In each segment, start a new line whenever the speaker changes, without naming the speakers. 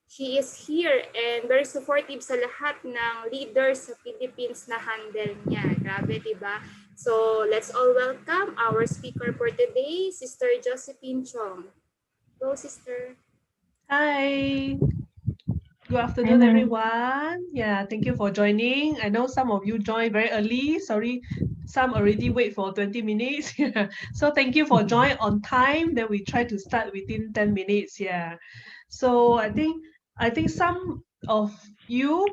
She is here and very supportive sa lahat ng leaders sa Philippines na handle niya. Grabe, di ba? So, let's all welcome our speaker for today, Sister Josephine Chong. Go, Sister.
Hi, good
Hi,
afternoon,
ma'am.
everyone. Yeah, thank you for joining. I know some of you joined very early. Sorry, some already wait for 20 minutes. Yeah. So thank you for joining on time. Then we try to start within 10 minutes. Yeah. So I think some of you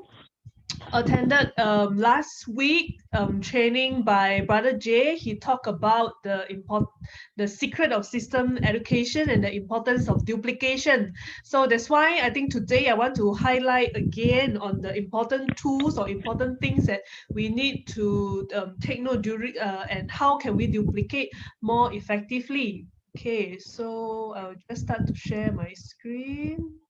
attended last week training by Brother Jay. He talked about the secret of system education and the importance of duplication. So that's why I think today I want to highlight again on the important tools or important things that we need to take note during and how can we duplicate more effectively. Okay, so I'll just start to share my screen.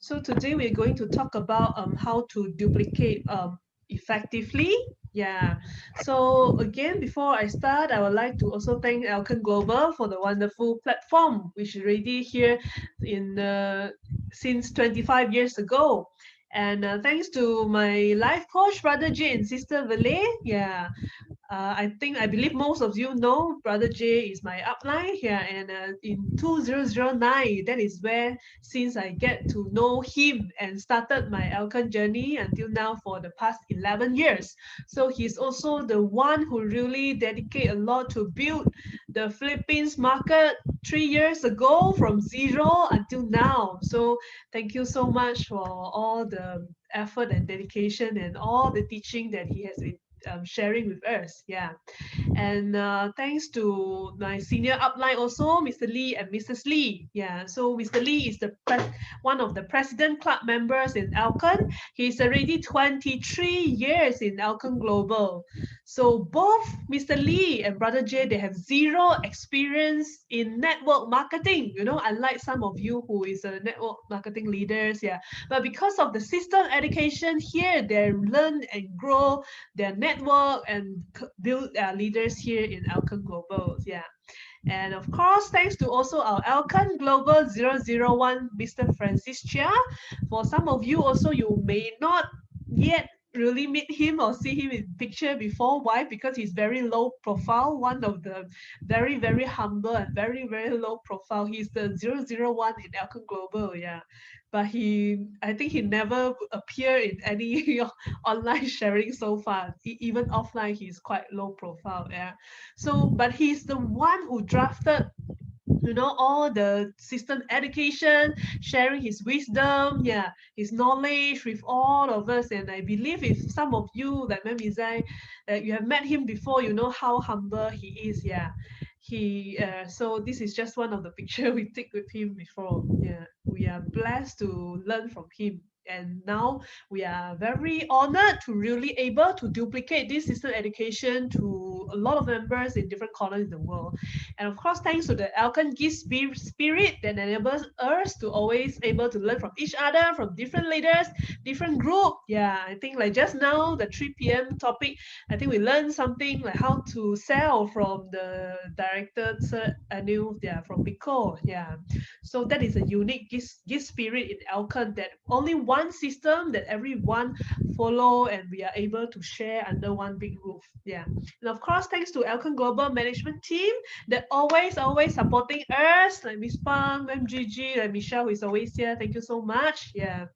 So today we're going to talk about how to duplicate effectively. Yeah. So again, before I start, I would like to also thank Alcan Global for the wonderful platform which is already here in since 25 years ago. And thanks to my life coach, Brother J and Sister Valet. Yeah, I believe most of you know Brother J is my upline here, and in 2009, that is where since I get to know him and started my Alkan journey until now for the past 11 years. So he's also the one who really dedicate a lot to build the Philippines market 3 years ago from zero until now. So thank you so much for all the effort and dedication and all the teaching that he has been sharing with us. Yeah. And thanks to my senior upline also, Mr. Lee and Mrs. Lee. Yeah, so Mr. Lee is one of the president club members in Alcon. He's already 23 years in Alcon Global. So both Mr. Lee and Brother Jay, they have zero experience in network marketing. You know, unlike some of you who is a network marketing leaders, yeah. But because of the system education here, they learn and grow their network and build leaders here in Alcan Global. Yeah. And of course, thanks to also our Alcan Global 001, Mr. Francis Chia. For some of you also, you may not yet really meet him or see him in picture before. Why? Because he's very low profile, one of the very, very humble and very, very low profile. He's the 001 in Alcan Global, yeah. But I think he never appear in any online sharing so far. Even offline, he's quite low profile, yeah. So, but he's the one who drafted all the system education, sharing his wisdom, yeah, his knowledge with all of us. And I believe if some of you, like Ma'am Izai, you have met him before, you know how humble he is, yeah. So this is just one of the picture we take with him before. Yeah, we are blessed to learn from him. And now we are very honored to really able to duplicate this system education to a lot of members in different corners in the world. And of course, thanks to the Alkan Gift spirit that enables us to always able to learn from each other, from different leaders, different group. Yeah, I think like just now, the 3 p.m. topic, I think we learned something like how to sell from the director Anu, yeah, from Biko. Yeah. So that is a unique gift spirit in Alkan that only one system that everyone follow and we are able to share under one big roof. Yeah. And of course, thanks to Alkan Global Management Team that always supporting us, like Miss Pang, MGG, like Michelle, who is always here. Thank you so much. Yeah.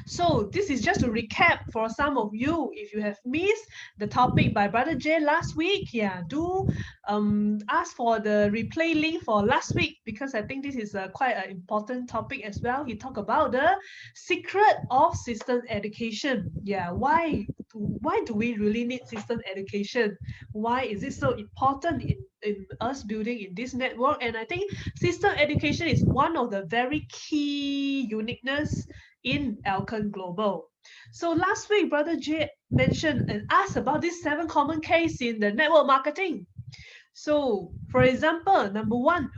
So this is just to recap for some of you. If you have missed the topic by Brother Jay last week, yeah, do ask for the replay link for last week because I think this is quite an important topic as well. He talked about the secret of system education. Yeah, why do we really need system education? Why is it so important in us building in this network? And I think system education is one of the very key uniqueness in Alcan Global. So last week, Brother J mentioned and asked about these 7 common cases in the network marketing. So, for example, number one,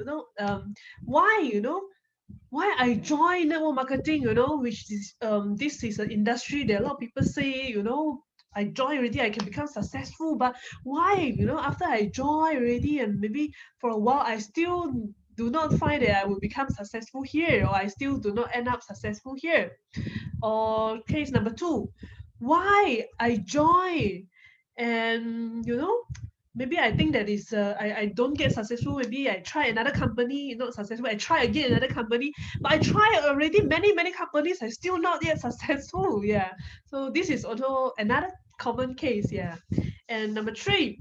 why, why I joined network marketing, which is this is an industry that a lot of people say, I join already, I can become successful. But why? After I join already, and maybe for a while, I still do not find that I will become successful here, or I still do not end up successful here. Or case number two, why I join, and maybe I think that is I don't get successful. Maybe I try another company, not successful. I try again another company, but I try already many companies. I still not yet successful. Yeah. So this is also another common case. Yeah. And number three,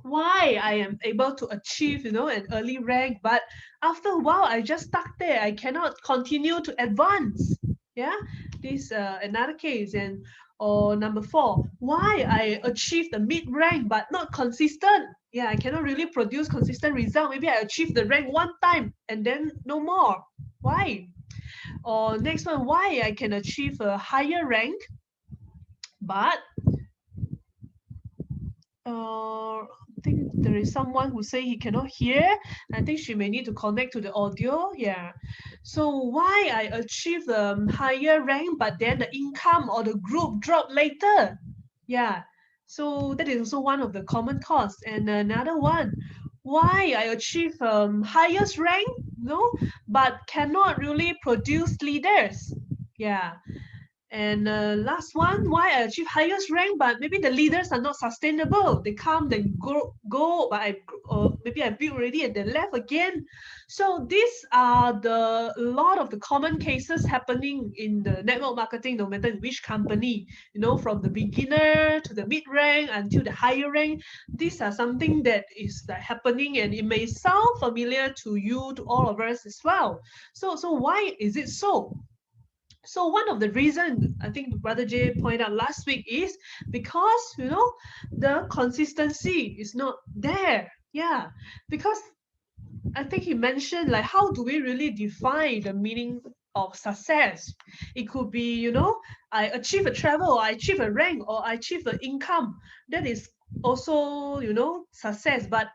why I am able to achieve, an early rank, but after a while I just stuck there. I cannot continue to advance. Yeah, this another case. And or number four, why I achieve the mid rank but not consistent. Yeah, I cannot really produce consistent result. Maybe I achieve the rank one time and then no more. Why? Or next one, why I can achieve a higher rank but I think there is someone who say he cannot hear. I think she may need to connect to the audio. Yeah. So why I achieve the higher rank, but then the income or the group drop later? Yeah. So that is also one of the common cause. And another one, why I achieve highest rank, but cannot really produce leaders. Yeah. And last one, why I achieve highest rank, but maybe the leaders are not sustainable. They come, they go, but maybe I build already and then left again. So these are the a lot of the common cases happening in the network marketing, no matter in which company. From the beginner to the mid rank until the higher rank. These are something that is happening, and it may sound familiar to you, to all of us as well. So why is it so? So one of the reasons I think Brother Jay pointed out last week is because the consistency is not there. Yeah, because I think he mentioned like how do we really define the meaning of success? It could be I achieve a travel, or I achieve a rank, or I achieve an income. That is also success, but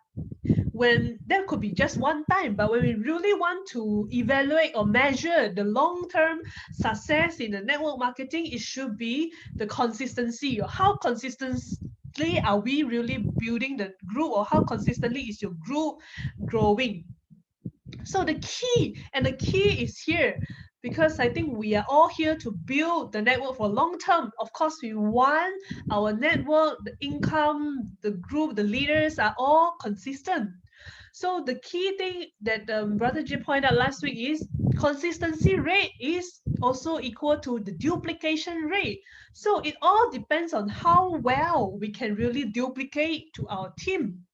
when that could be just one time, but when we really want to evaluate or measure the long-term success in the network marketing, it should be the consistency, or how consistently are we really building the group, or how consistently is your group growing. So the key is here, because I think we are all here to build the network for long term. Of course, we want our network, the income, the group, the leaders are all consistent. So the key thing that Brother J pointed out last week is consistency rate is also equal to the duplication rate. So it all depends on how well we can really duplicate to our team.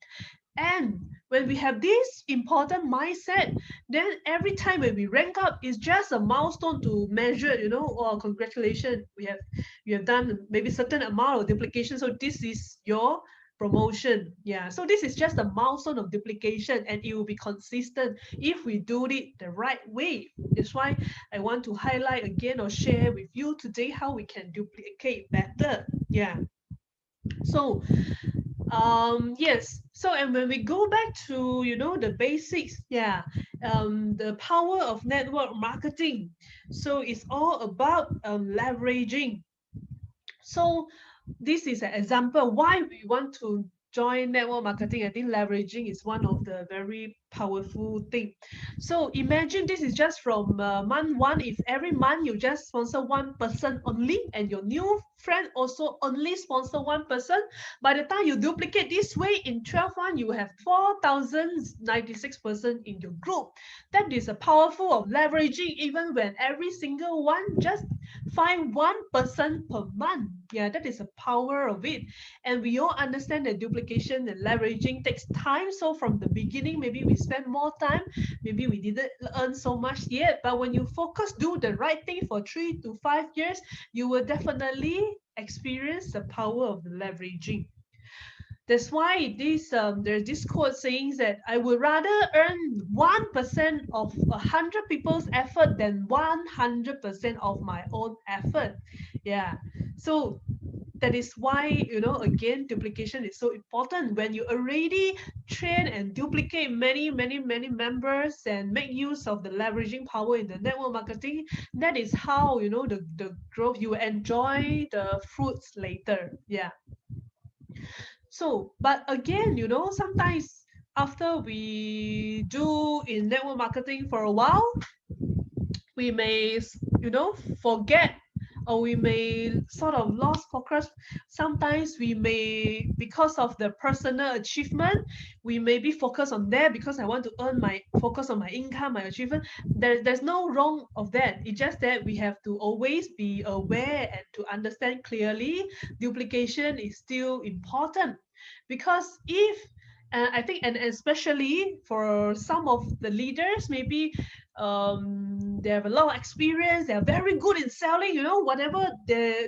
And when we have this important mindset, then every time when we rank up, it's just a milestone to measure, oh, congratulations, you have done maybe certain amount of duplication. So this is your promotion. Yeah. So this is just a milestone of duplication, and it will be consistent if we do it the right way. That's why I want to highlight again or share with you today how we can duplicate better. Yeah. So yes, so and when we go back to the basics, yeah, the power of network marketing, so it's all about leveraging. So this is an example why we want to join network marketing. I think leveraging is one of the very powerful thing. So imagine this is just from month one. If every month you just sponsor one person only, and your new friend also only sponsor one person, by the time you duplicate this way, in 12 months you have 4,096 person in your group. That is a powerful of leveraging, even when every single one just find one person per month. Yeah, that is the power of it. And we all understand that duplication and leveraging takes time. So from the beginning, maybe we spend more time, maybe we didn't earn so much yet. But when you focus, do the right thing for 3 to 5 years, you will definitely experience the power of the leveraging. That's why there's this quote saying that I would rather earn 1% of 100 people's effort than 100% of my own effort. Yeah. So that is why, again, duplication is so important. When you already train and duplicate many members and make use of the leveraging power in the network marketing, that is how, the growth, you enjoy the fruits later. Yeah. So, but again, sometimes after we do in network marketing for a while, we may, forget, or we may sort of lost focus. Sometimes we may, because of the personal achievement, we may be focused on that because I want to earn my focus on my income, my achievement. There's no wrong of that. It's just that we have to always be aware and to understand clearly duplication is still important. Because if I think, and especially for some of the leaders, maybe they have a lot of experience, they are very good in selling, whatever their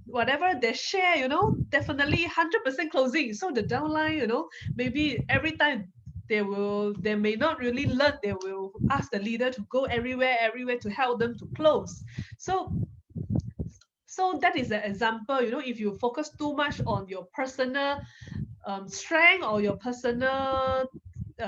whatever they share, definitely 100% closing. So the downline, maybe every time they may not really learn, they will ask the leader to go everywhere to help them to close. So that is an example. If you focus too much on your personal strength or your personal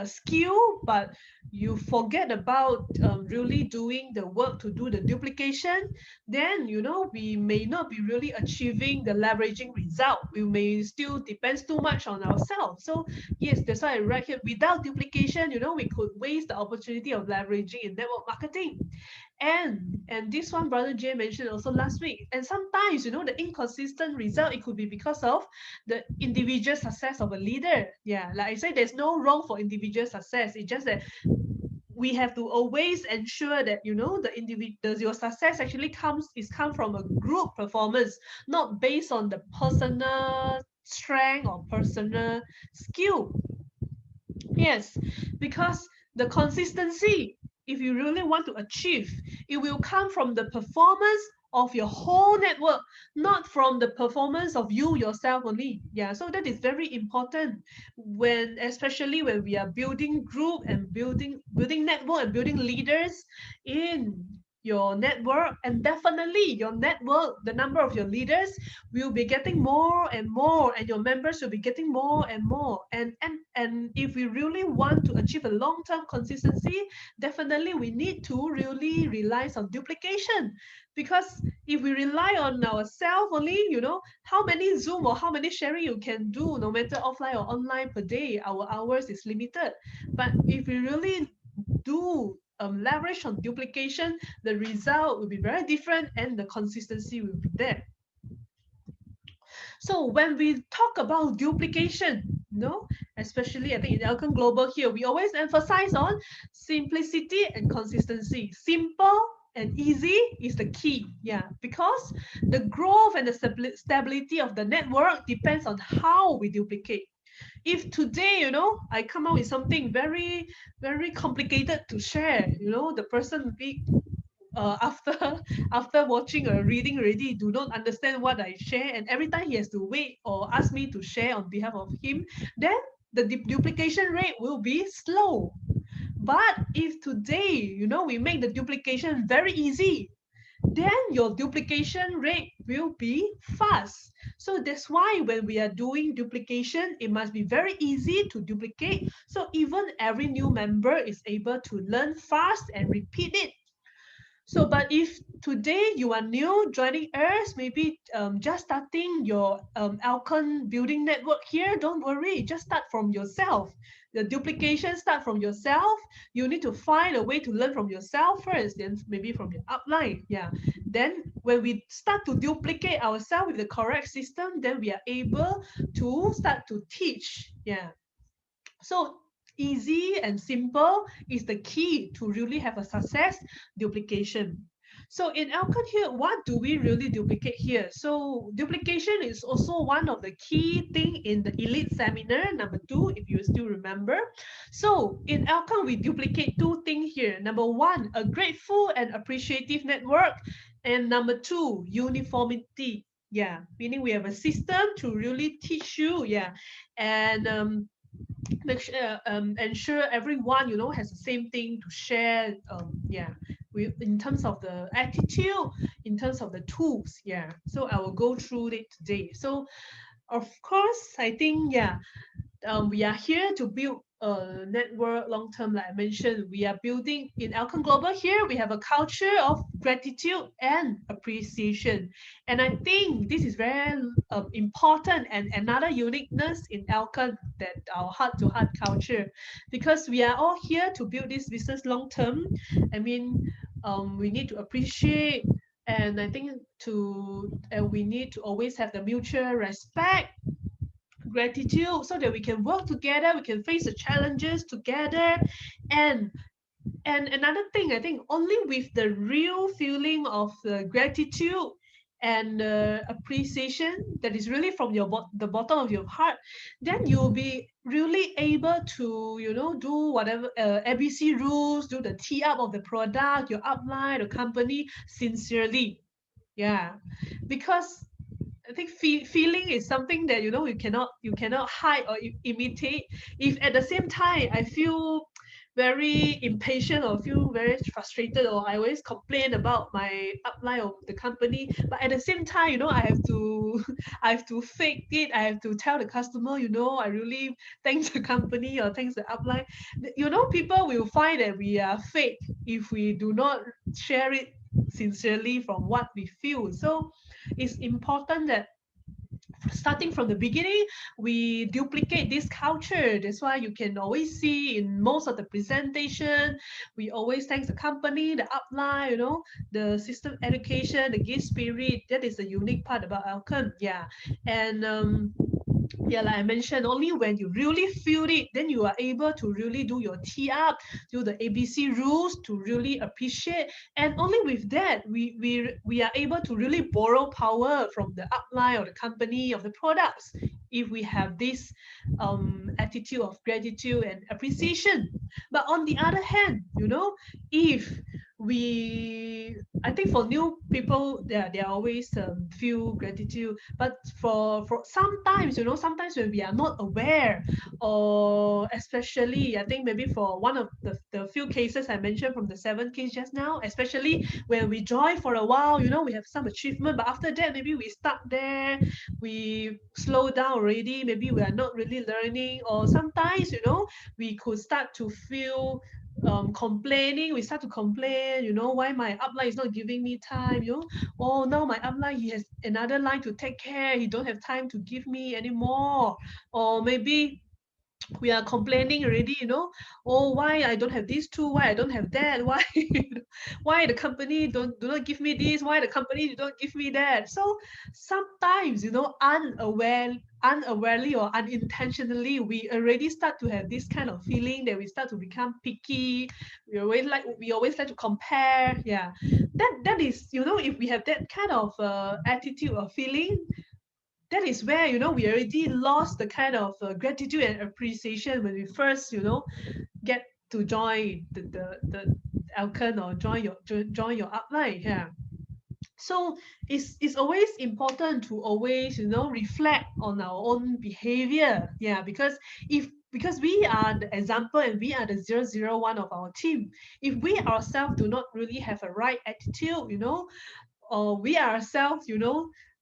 skill, but you forget about really doing the work to do the duplication, then we may not be really achieving the leveraging result. We may still depend too much on ourselves. So yes, that's why I write here, without duplication, we could waste the opportunity of leveraging in network marketing. And this one brother Jay mentioned also last week. And sometimes, the inconsistent result, it could be because of the individual success of a leader. Yeah, like I said, there's no wrong for individual success. It's just that we have to always ensure that your success actually come from a group performance, not based on the personal strength or personal skill. Yes, because the consistency, if you really want to achieve, it will come from the performance of your whole network, not from the performance of you yourself only. Yeah, so that is very important especially when we are building group and building network and building leaders in your network. And definitely your network, the number of your leaders will be getting more and more, and your members will be getting more and more. And if we really want to achieve a long-term consistency, definitely we need to really rely on duplication. Because if we rely on ourselves only, how many Zoom or how many sharing you can do, no matter offline or online per day, our hours is limited. But if we really do leverage on duplication, the result will be very different and the consistency will be there. So when we talk about duplication, especially I think in Elcon Global here, we always emphasize on simplicity and consistency. Simple and easy is the key. Yeah, because the growth and the stability of the network depends on how we duplicate. If today, I come out with something very, very complicated to share, the person be after after watching or reading already do not understand what I share, and every time he has to wait or ask me to share on behalf of him, then the duplication rate will be slow. But if today, we make the duplication very easy, then your duplication rate will be fast. So that's why when we are doing duplication, it must be very easy to duplicate. So even every new member is able to learn fast and repeat it. So, but if today you are new joining us, maybe just starting your Alcon building network here, don't worry, just start from yourself. The duplication start from yourself. You need to find a way to learn from yourself first, then maybe from your upline. Yeah. Then when we start to duplicate ourselves with the correct system, then we are able to start to teach. Yeah. So easy and simple is the key to really have a success duplication. So in Alcon here, what do we really duplicate here? So duplication is also one of the key thing in the elite seminar number 2, if you still remember. So in Alcon, we duplicate 2 things here. Number 1, a grateful and appreciative network. And number 2, uniformity. Yeah, meaning we have a system to really teach you. Yeah, and ensure everyone has the same thing to share. Yeah, in terms of the attitude, in terms of the tools. Yeah. So I will go through it today. So of course, I think we are here to build a network long term. Like I mentioned, we are building in Alcon Global. Here we have a culture of gratitude and appreciation, and I think this is very important and another uniqueness in Alcon, that our heart to heart culture, because we are all here to build this business long term. I mean, we need to appreciate. And I think we need to always have the mutual respect, gratitude, so that we can work together, we can face the challenges together. and and another thing, I think only with the real feeling of gratitude and appreciation that is really from the bottom of your heart, then you'll be really able to, do whatever ABC rules, do the tee up of the product, your upline, the company sincerely. Yeah, because I think feeling is something that you cannot hide or imitate. If at the same time I feel very impatient or feel very frustrated, or I always complain about my upline of the company, but at the same time, I have to I have to fake it. I have to tell the customer, I really thanks the company or thanks the upline. People will find that we are fake if we do not share it sincerely from what we feel. So it's important that starting from the beginning, we duplicate this culture. That's why you can always see in most of the presentation, we always thank the company, the upline, the system education, the gift spirit. That is the unique part about Alcon. Yeah. And yeah, like I mentioned, only when you really feel it, then you are able to really do your tee up, do the ABC rules to really appreciate. And only with that, we are able to really borrow power from the upline or the company of the products, if we have this attitude of gratitude and appreciation. But on the other hand, if we I think for new people, they always feel gratitude. But for sometimes, sometimes when we are not aware, or especially I think maybe for one of the few cases I mentioned from the 7 case just now, especially when we join for a while, we have some achievement, but after that maybe we stuck there, we slow down already, maybe we are not really learning, or sometimes, we could start to feel complaining. We start to complain, why my upline is not giving me time, oh, now my upline, he has another line to take care, he don't have time to give me anymore. Or maybe we are complaining already, oh, why I don't have this tool, why I don't have that, why why the company do not give me this, why the company don't give me that. So sometimes, unawarely or unintentionally, we already start to have this kind of feeling that we start to become picky. We always like to compare. Yeah, that is, if we have that kind of attitude or feeling, that is where, we already lost the kind of gratitude and appreciation when we first, get to join the Alcon, or join your upline. Yeah. So it's always important to always, reflect on our own behavior. Yeah, because we are the example, and we are the 001 of our team. If we ourselves do not really have a right attitude, or we ourselves,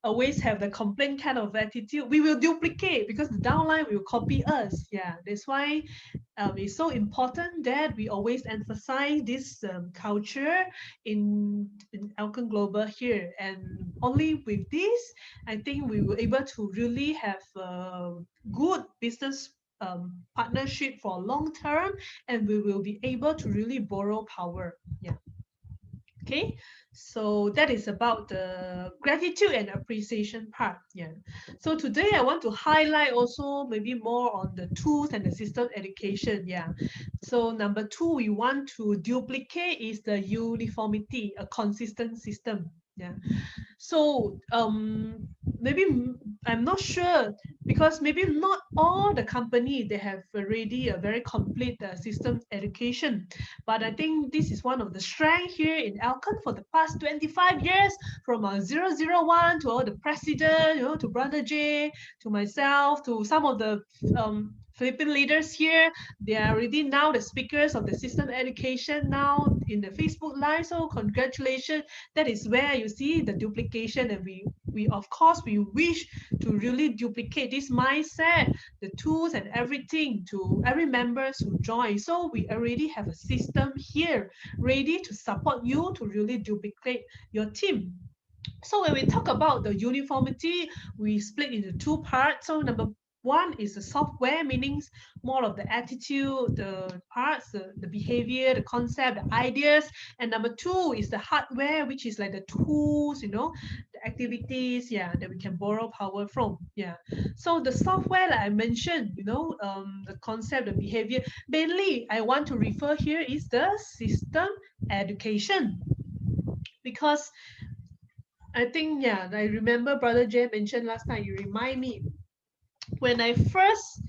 always have the complaint kind of attitude, we will duplicate, because the downline will copy us. Yeah, that's why it's so important that we always emphasize this culture in Alcon Global here. And only with this, I think we were able to really have a good business partnership for long term, and we will be able to really borrow power. Yeah. Okay, so that is about the gratitude and appreciation part. Yeah. So today I want to highlight also maybe more on the tools and the system education. Yeah. So number two, we want to duplicate is the uniformity, a consistent system. Yeah. So maybe I'm not sure, because maybe not all the company they have already a very complete system education. But I think this is one of the strength here in Alcon for the past 25 years, from 001 to all the president, to Brother J, to myself, to some of the Philippine leaders here. They are already now the speakers of the system education now in the Facebook Live. So congratulations. That is where you see the duplication, and we of course we wish to really duplicate this mindset, the tools and everything to every members who join. So we already have a system here ready to support you to really duplicate your team. So when we talk about the uniformity, we split into two parts. So number one is the software, meaning more of the attitude, the parts, the behavior, the concept, the ideas. And number two is the hardware, which is like the tools, the activities, yeah, that we can borrow power from. Yeah. So the software, like I mentioned, the concept, the behavior, mainly I want to refer here is the system education. Because I think, yeah, I remember Brother Jay mentioned last time, you remind me, when I first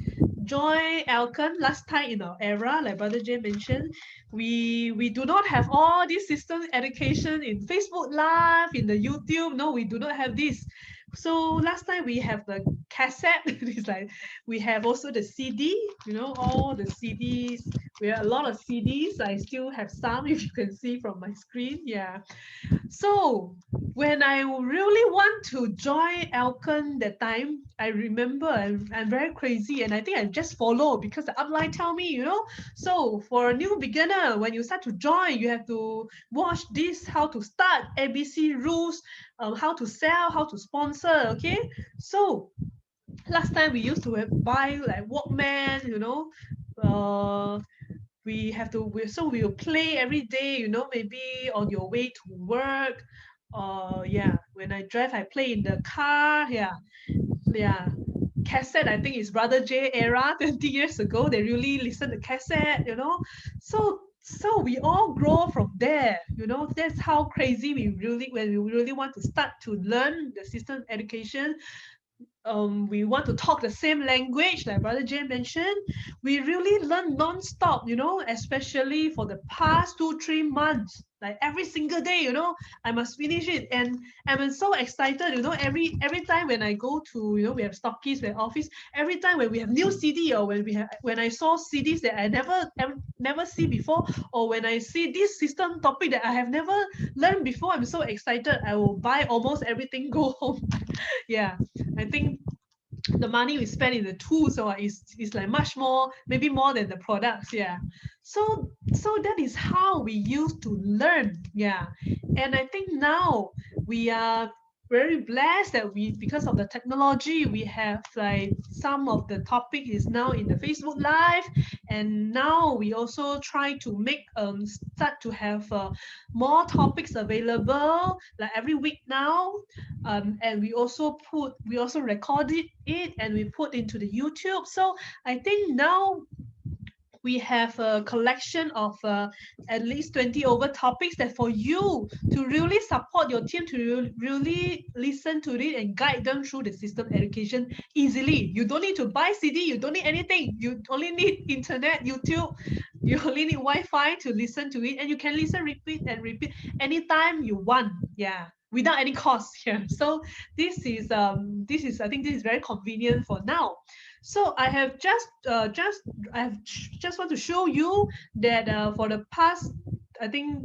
joined Alcon last time in our era, like Brother Jay mentioned, we do not have all this system education in Facebook Live, in the YouTube. No, we do not have this. So last time we have the cassette. It's like we have also the CD, all the CDs. We have a lot of CDs. I still have some, if you can see from my screen. Yeah. So when I really want to join Alcon that time, I remember I'm very crazy, and I think I just follow because the upline tell me, So for a new beginner, when you start to join, you have to watch this, how to start, ABC rules, how to sell, how to sponsor. Okay, so last time we used to buy like Walkman, uh, we have to so we'll play every day, maybe on your way to work. Yeah, when I drive, I play in the car. Yeah, cassette. I think it's Brother J era 20 years ago. They really listen to cassette. So we all grow from there. That's how crazy we really, when we really want to start to learn the system education, we want to talk the same language, like Brother Jay mentioned. We really learn non-stop, especially for the past 2-3 months. Like every single day, I must finish it, and I'm so excited. Every time when I go to, we have stockies, we have office. Every time when we have new CD, or when I saw CDs that I never see before, or when I see this system topic that I have never learned before, I'm so excited. I will buy almost everything, go home. Yeah, I think the money we spend in the tools is like much more, maybe more than the products. Yeah. So that is how we used to learn. Yeah. And I think now we are very blessed that we, because of the technology, we have like some of the topic is now in the Facebook Live, and now we also try to make start to have more topics available like every week now. And we also recorded it, and we put into the YouTube. So I think now we have a collection of at least 20 over topics that for you to really support your team, to really listen to it and guide them through the system education easily. You don't need to buy CD, you don't need anything. You only need internet, YouTube. You only need Wi-Fi to listen to it, and you can listen, repeat and repeat anytime you want. Yeah, without any cost here. So this is I think this is very convenient for now. So I have just want to show you that for the past, I think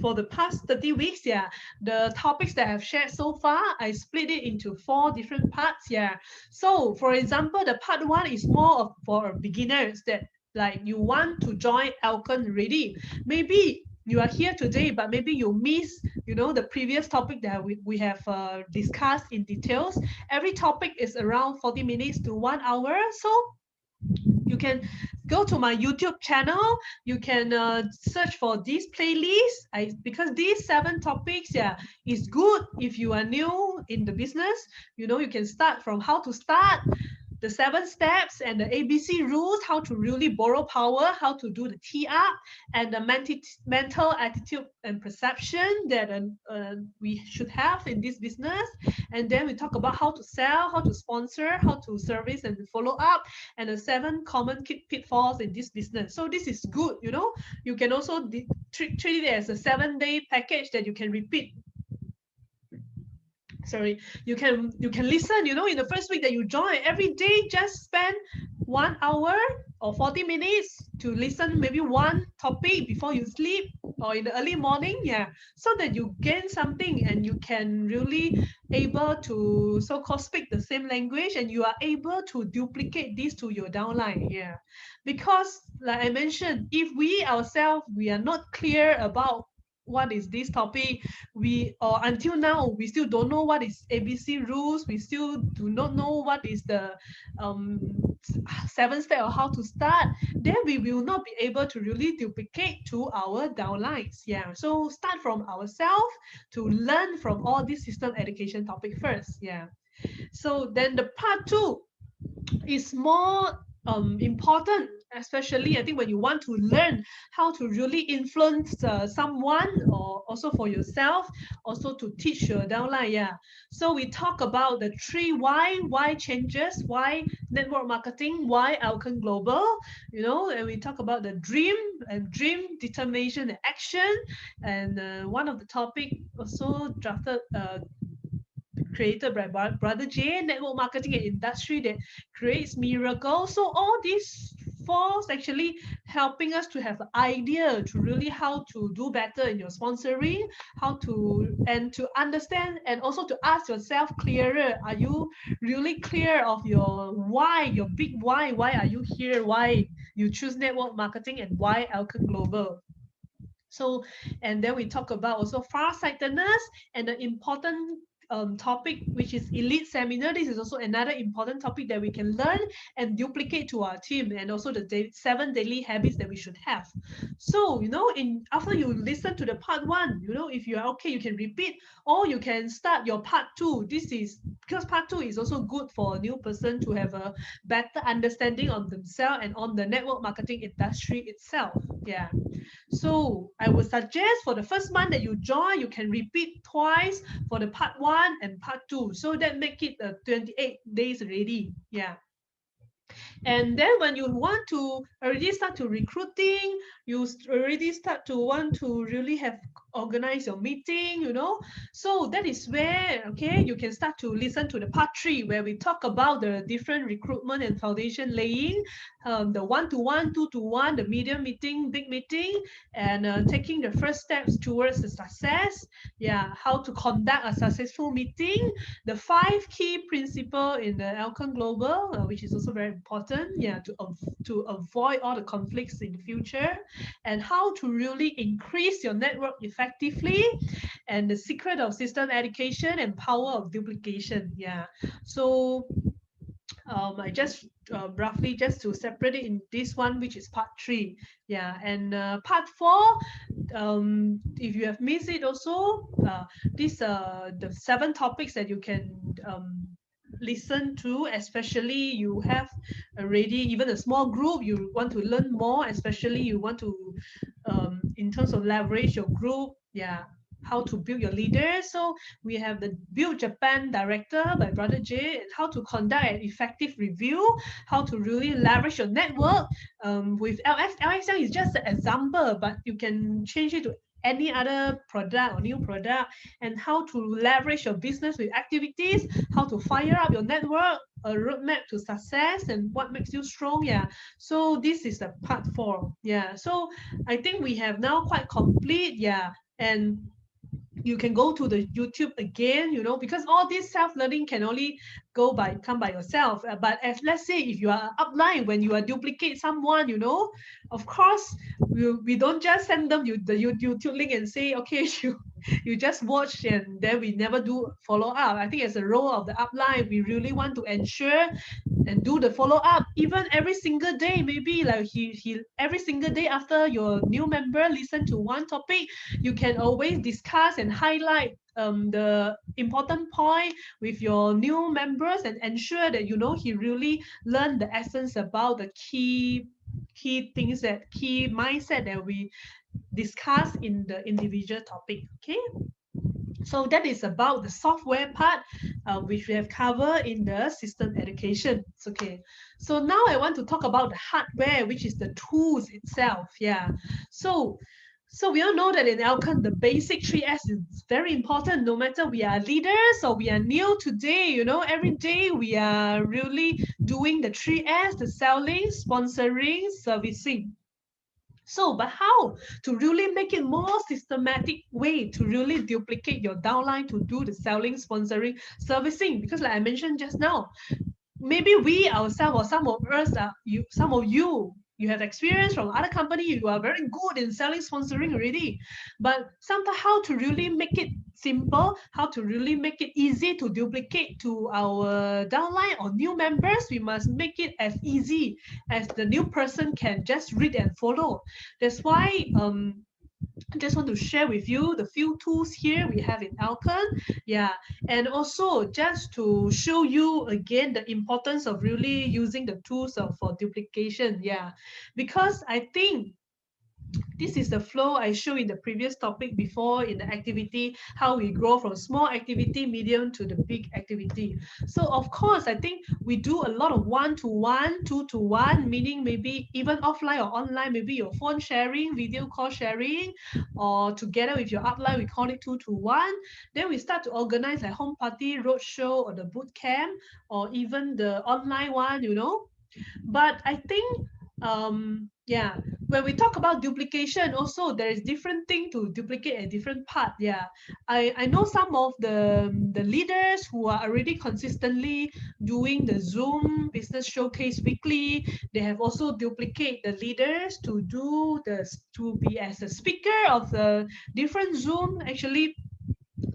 for the past 30 weeks, yeah, the topics that I've shared so far, I split it into 4 different parts. Yeah. So for example, the part 1 is more of for beginners, that like you want to join Alcon already. Maybe you are here today, but maybe you miss, the previous topic that we have discussed in details. Every topic is around 40 minutes to 1 hour. So you can go to my YouTube channel. You can search for this playlist. Because these 7 topics, yeah, is good if you are new in the business. You can start from how to start, the 7 steps, and the ABC rules, how to really borrow power, how to do the T up, and the mental attitude and perception that we should have in this business. And then we talk about how to sell, how to sponsor, how to service and follow up, and the 7 common pitfalls in this business. So this is good. You can also treat it as a 7-day package that you can repeat. Sorry, you can listen, in the first week that you join, every day just spend 1 hour or 40 minutes to listen maybe one topic before you sleep or in the early morning, yeah, so that you gain something and you can really able to so-called speak the same language, and you are able to duplicate this to your downline, yeah. Because like I mentioned, if we ourselves we are not clear about what is this topic, we or until now we still don't know what is ABC rules, we still do not know what is the um 7 step or how to start, then we will not be able to really duplicate to our downlines, yeah. So start from ourselves to learn from all these system education topic first, yeah. So then the part two is more important, especially I think when you want to learn how to really influence someone or also for yourself, also to teach your downline. Yeah. So we talk about the three why changes, why network marketing, why Alcon Global, and we talk about the dream, determination, and action. And one of the topic also drafted created by Brother J, network marketing and industry that creates miracles. So all these falls actually helping us to have an idea to really how to do better in your sponsoring, how to and to understand and also to ask yourself clearer. Are you really clear of your why, your big why? Why are you here? Why you choose network marketing and why Alcon Global? So, and then we talk about also farsightedness and the important topic, which is elite seminar. This is also another important topic that we can learn and duplicate to our team, and also the 7 daily habits that we should have. So, in after you listen to the part one, if you are okay, you can repeat, or you can start your part two. This is because part two is also good for a new person to have a better understanding of themselves and on the network marketing industry itself. Yeah. So I would suggest for the first month that you join, you can repeat twice for the part one and part two. So that make it 28 days already. Yeah. And then when you want to already start to recruiting, you already start to want to really have organize your meeting, so that is where, okay, you can start to listen to the part three where we talk about the different recruitment and foundation laying, the 1-to-1, 2-to-1, the medium meeting, big meeting, and taking the first steps towards the success. Yeah, how to conduct a successful meeting, the 5 key principle in the Alcon Global, which is also very important, yeah, to avoid all the conflicts in the future, and how to really increase your network effectively, and the secret of system education and power of duplication. Yeah. So I just roughly just to separate it in this one, which is part three. Yeah, and part four, if you have missed it also, these the 7 topics that you can listen to, especially you have already even a small group, you want to learn more, especially you want to in terms of leverage your group. Yeah, how to build your leaders. So we have the Build Japan Director by Brother J, and how to conduct an effective review, how to really leverage your network. With LXL is just an example, but you can change it to any other product or new product, and how to leverage your business with activities, how to fire up your network, a roadmap to success, and what makes you strong. Yeah. So this is the part four. Yeah. So I think we have now quite complete. Yeah. And you can go to the YouTube again, because all this self-learning can only come by yourself. But as let's say if you are upline, when you are duplicate someone, of course we don't just send them the YouTube link and say, okay, you just watch and then we never do follow up. I think as a role of the upline, we really want to ensure and do the follow up even every single day. Maybe like he every single day after your new member listen to one topic, you can always discuss and highlight the important point with your new members and ensure that he really learned the essence about the key things, that key mindset that we discuss in the individual topic. Okay, so that is about the software part, which we have covered in the system education. It's okay. So now I want to talk about the hardware, which is the tools itself. Yeah. So So we all know that in Alcon, the basic 3S is very important, no matter we are leaders or we are new today, every day we are really doing the 3S, the selling, sponsoring, servicing. So, but how to really make it more systematic way to really duplicate your downline to do the selling, sponsoring, servicing? Because like I mentioned just now, maybe we ourselves or some of us are some of you have experience from other company, you are very good in selling sponsoring already, but sometimes how to really make it simple, how to really make it easy to duplicate to our downline or new members, we must make it as easy as the new person can just read and follow. That's why I just want to share with you the few tools here we have in Alcon. Yeah, and also just to show you again the importance of really using the tools for duplication. Yeah, because I think this is the flow I showed in the previous topic before in the activity, how we grow from small activity, medium to the big activity. So of course, I think we do a lot of one-to-one, two-to-one, meaning maybe even offline or online, maybe your phone sharing, video call sharing, or together with your upline, we call it two-to-one. Then we start to organize a home party, roadshow, or the boot camp, or even the online one. But I think yeah, when we talk about duplication also there is different thing to duplicate a different part. Yeah, I know some of the leaders who are already consistently doing the Zoom business showcase weekly. They have also duplicate the leaders to do the to be as a speaker of the different Zoom. Actually,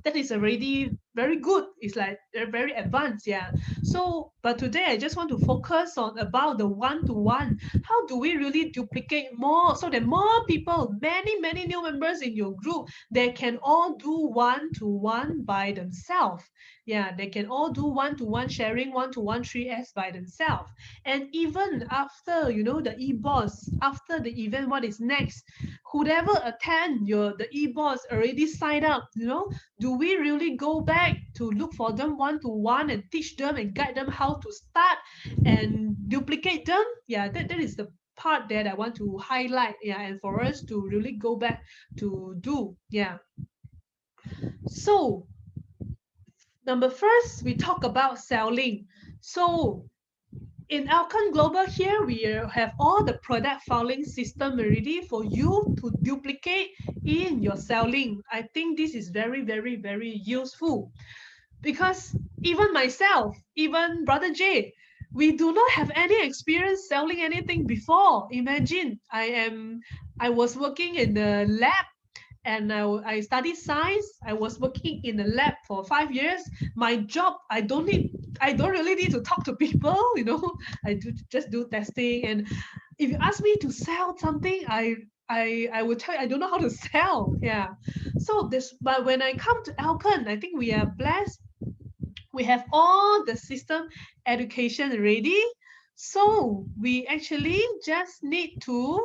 that is already very good. It's like they're very advanced. Yeah. So but today I just want to focus on about the one-to-one. How do we really duplicate more so that more people, many new members in your group, they can all do one-to-one by themselves. Yeah, they can all do one-to-one sharing, one-to-one 3S by themselves. And even after the e-boss, after the event, what is next? Whoever attend the e-boss already signed up, do we really go back to look for them one-to-one and teach them and guide them how to start and duplicate them? Yeah, that is the part that I want to highlight. Yeah, and for us to really go back to do. Yeah. So number first, we talk about selling. So in Alcon Global here, we have all the product filing system already for you to duplicate in your selling. I think this is very useful because even myself, even Brother J, we do not have any experience selling anything before. Imagine I was working in the lab and I studied science. I was working in the lab for 5 years. My job, I don't really need to talk to people, I just do testing. And if you ask me to sell something, I would tell you I don't know how to sell. Yeah. So this, but when I come to Alcon, I think we are blessed. We have all the system education ready. So we actually just need to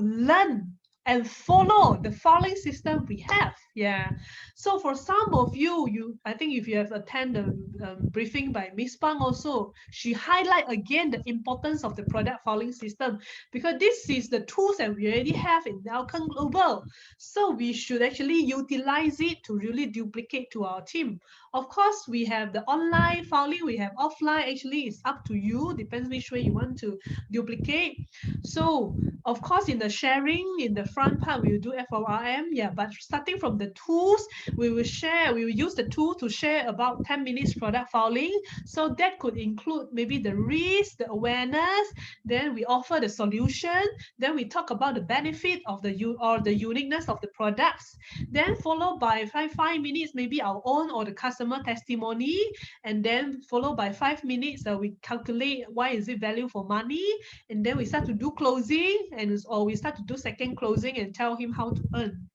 learn and follow the following system we have. Yeah. So for some of you, I think if you have attended the briefing by Miss Pang also, she highlight again the importance of the product following system because this is the tools that we already have in Alcon Global. So we should actually utilize it to really duplicate to our team. Of course, we have the online filing, we have offline. Actually, it's up to you. Depends which way you want to duplicate. So of course, in the sharing, in the front part, we will do FORM. Yeah, but starting from the tools, we will use the tool to share about 10 minutes product filing. So that could include maybe the risk, the awareness, then we offer the solution, then we talk about the benefit of the uniqueness of the products, then followed by 5 minutes, maybe our own or the customer testimony, and then followed by 5 minutes, we calculate why is it value for money, and then we start to do closing, or we start to do second closing and tell him how to earn.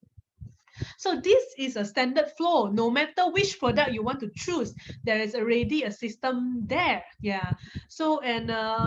So this is a standard flow. No matter which product you want to choose, there is already a system there. Yeah. So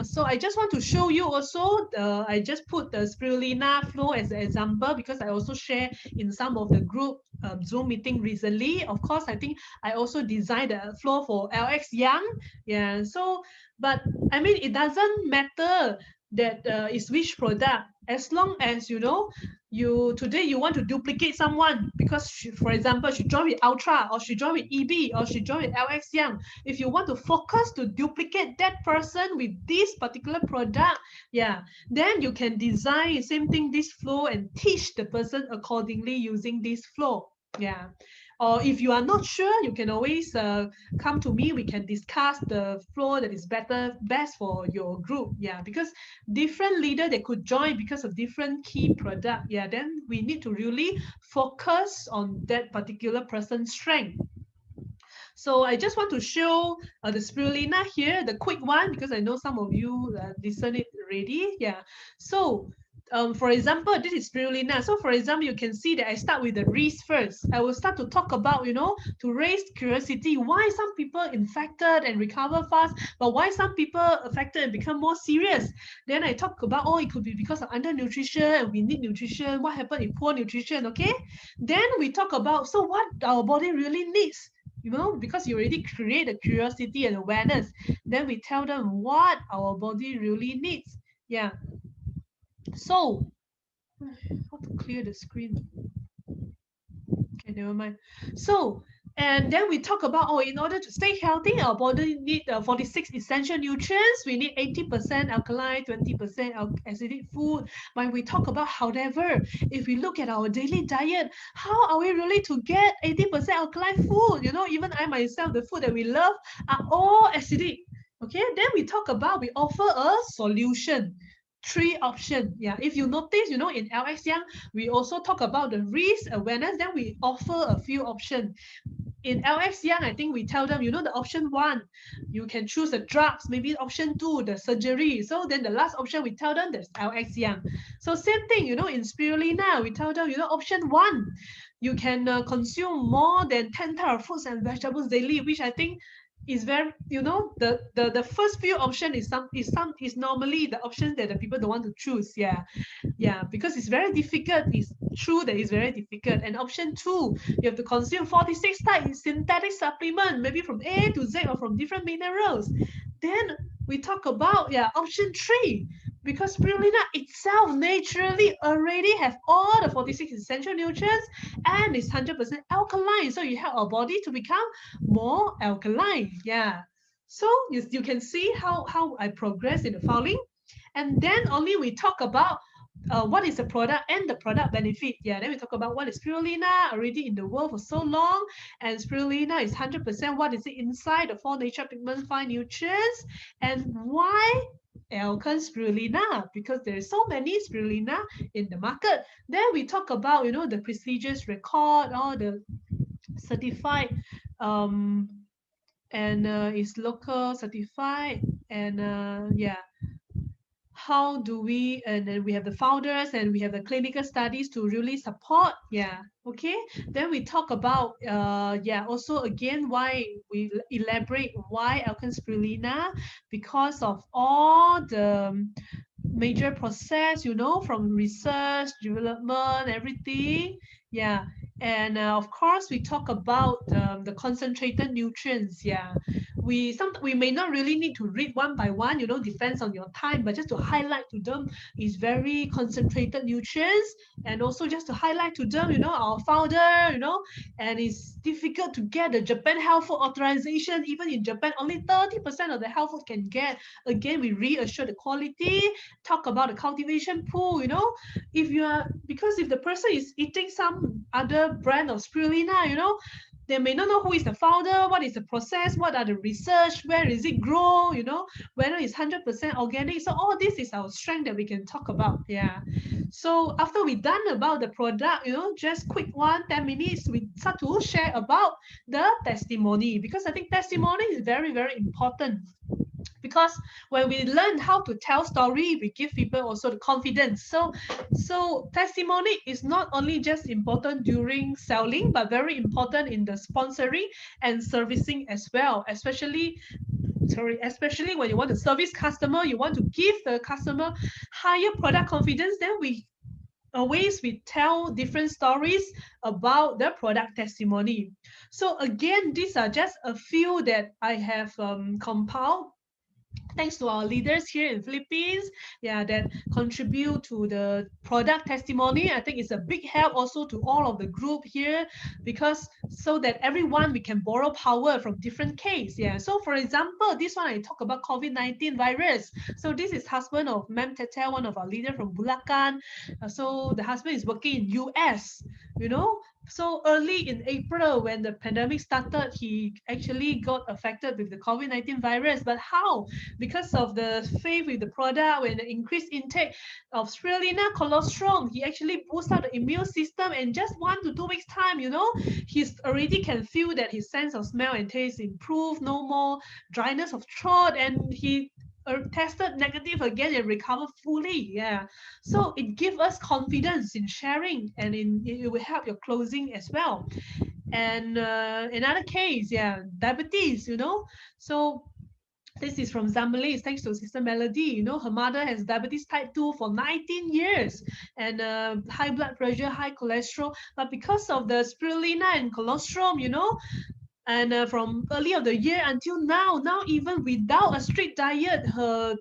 so I just want to show you also. I just put the spirulina flow as an example because I also share in some of the group Zoom meeting recently. Of course, I think I also designed a flow for LX Young. Yeah. So, but I mean, it doesn't matter that is which product. As long as you know, you today you want to duplicate someone because she, for example, she joined with Ultra, or she joined with EB, or she joined with LX Young. If you want to focus to duplicate that person with this particular product, yeah, then you can design same thing this flow and teach the person accordingly using this flow. Yeah. Or if you are not sure, you can always come to me. We can discuss the flow that is best for your group. Yeah, because different leader they could join because of different key product. Yeah, then we need to really focus on that particular person's strength. So I just want to show the spirulina here, the quick one, because I know some of you listen it already. Yeah. So for example, this is spirulina. So for example, you can see that I start with the risk first. I will start to talk about, to raise curiosity, why some people infected and recover fast, but why some people affected and become more serious. Then I talk about, oh, it could be because of undernutrition and we need nutrition. What happened if poor nutrition, okay? Then we talk about, so what our body really needs, because you already create a curiosity and awareness. Then we tell them what our body really needs. Yeah. So, how to clear the screen? Okay, never mind. So, and then we talk about, oh, in order to stay healthy, our body need 46 essential nutrients. We need 80% alkaline, 20% acidic food. But we talk about, however, if we look at our daily diet, how are we really to get 80% alkaline food? Even I myself, the food that we love are all acidic. Okay, then we talk about, we offer a solution. 3 options. Yeah, if you notice, in LX Young, we also talk about the risk awareness. Then we offer a few options. In LX Young, I think we tell them, the option 1, you can choose the drugs. Maybe option 2, the surgery. So then the last option, we tell them there's LX Young. So same thing, in spirulina, we tell them, option 1, you can consume more than 10 types of fruits and vegetables daily, which I think is very, the first few option is normally the options that the people don't want to choose. Yeah, because it's very difficult. It's true that it's very difficult. And option 2, you have to consume 46 types synthetic supplement, maybe from A to Z or from different minerals. Then we talk about option 3, because spirulina itself naturally already have all the 46 essential nutrients and it's 100% alkaline. So you help our body to become more alkaline. Yeah. So you can see how I progress in the following. And then only we talk about what is the product and the product benefit. Yeah, then we talk about what is spirulina, already in the world for so long, and spirulina is 100%. What is it inside the 4 nature pigment 5 nutrients, and why Alkan spirulina? Because there is so many spirulina in the market. Then we talk about the prestigious record, all the certified and is local certified, and how do we, and then we have the founders and we have the clinical studies to really support. Okay, then we talk about also again why we elaborate why alkan spirulina, because of all the major process, from research, development, everything. And of course we talk about the concentrated nutrients. We may not really need to read one by one, depends on your time, but just to highlight to them is very concentrated nutrients. And also just to highlight to them, our founder, and it's difficult to get the Japan health food authorization. Even in Japan, only 30% of the health food can get. Again, we reassure the quality, talk about the cultivation pool. If you are, because if the person is eating some other brand of spirulina, they may not know who is the founder, what is the process, what are the research, where is it grow, whether it's 100% organic. So all this is our strength that we can talk about. So after we done about the product, just quick 10 minutes, we start to share about the testimony, because I think testimony is very, very important. Because when we learn how to tell story, we give people also the confidence. So testimony is not only just important during selling, but very important in the sponsoring and servicing as well. Especially when you want to service customer, you want to give the customer higher product confidence, then we tell different stories about the product testimony. So again, these are just a few that I have compiled thanks to our leaders here in Philippines, yeah, that contribute to the product testimony. I think it's a big help also to all of the group here, because so that everyone we can borrow power from different case. Yeah. So for example, this one I talk about COVID-19 virus. So this is husband of Mem Tete, one of our leader from Bulacan. So the husband is working in US, you know, so early in April, when the pandemic started, he actually got affected with the COVID-19 virus. But how? Because of the faith with the product, when the increased intake of spirulina colostrum, he actually boosts up the immune system. And just 1 to 2 weeks time, he's already can feel that his sense of smell and taste improve, no more dryness of throat, and he tested negative again and recovered fully. Yeah, so it gives us confidence in sharing, and it will help your closing as well. And another case, yeah, diabetes. So this is from Zambalese, thanks to Sister Melody. Her mother has diabetes type 2 for 19 years, and high blood pressure, high cholesterol. But because of the spirulina and colostrum, and from early of the year until now even without a strict diet, her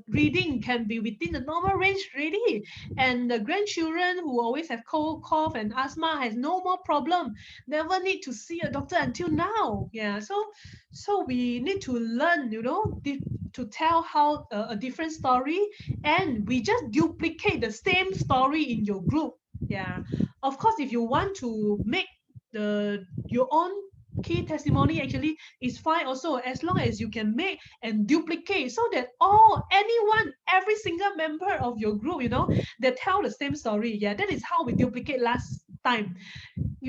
reading can be within the normal range already. And the grandchildren who always have cold, cough, and asthma has no more problem. Never need to see a doctor until now. Yeah, so we need to learn, to tell how a different story, and we just duplicate the same story in your group. Yeah, of course, if you want to make your own key testimony, actually is fine also, as long as you can make and duplicate, so that every single member of your group, they tell the same story. Yeah, that is how we duplicate last time.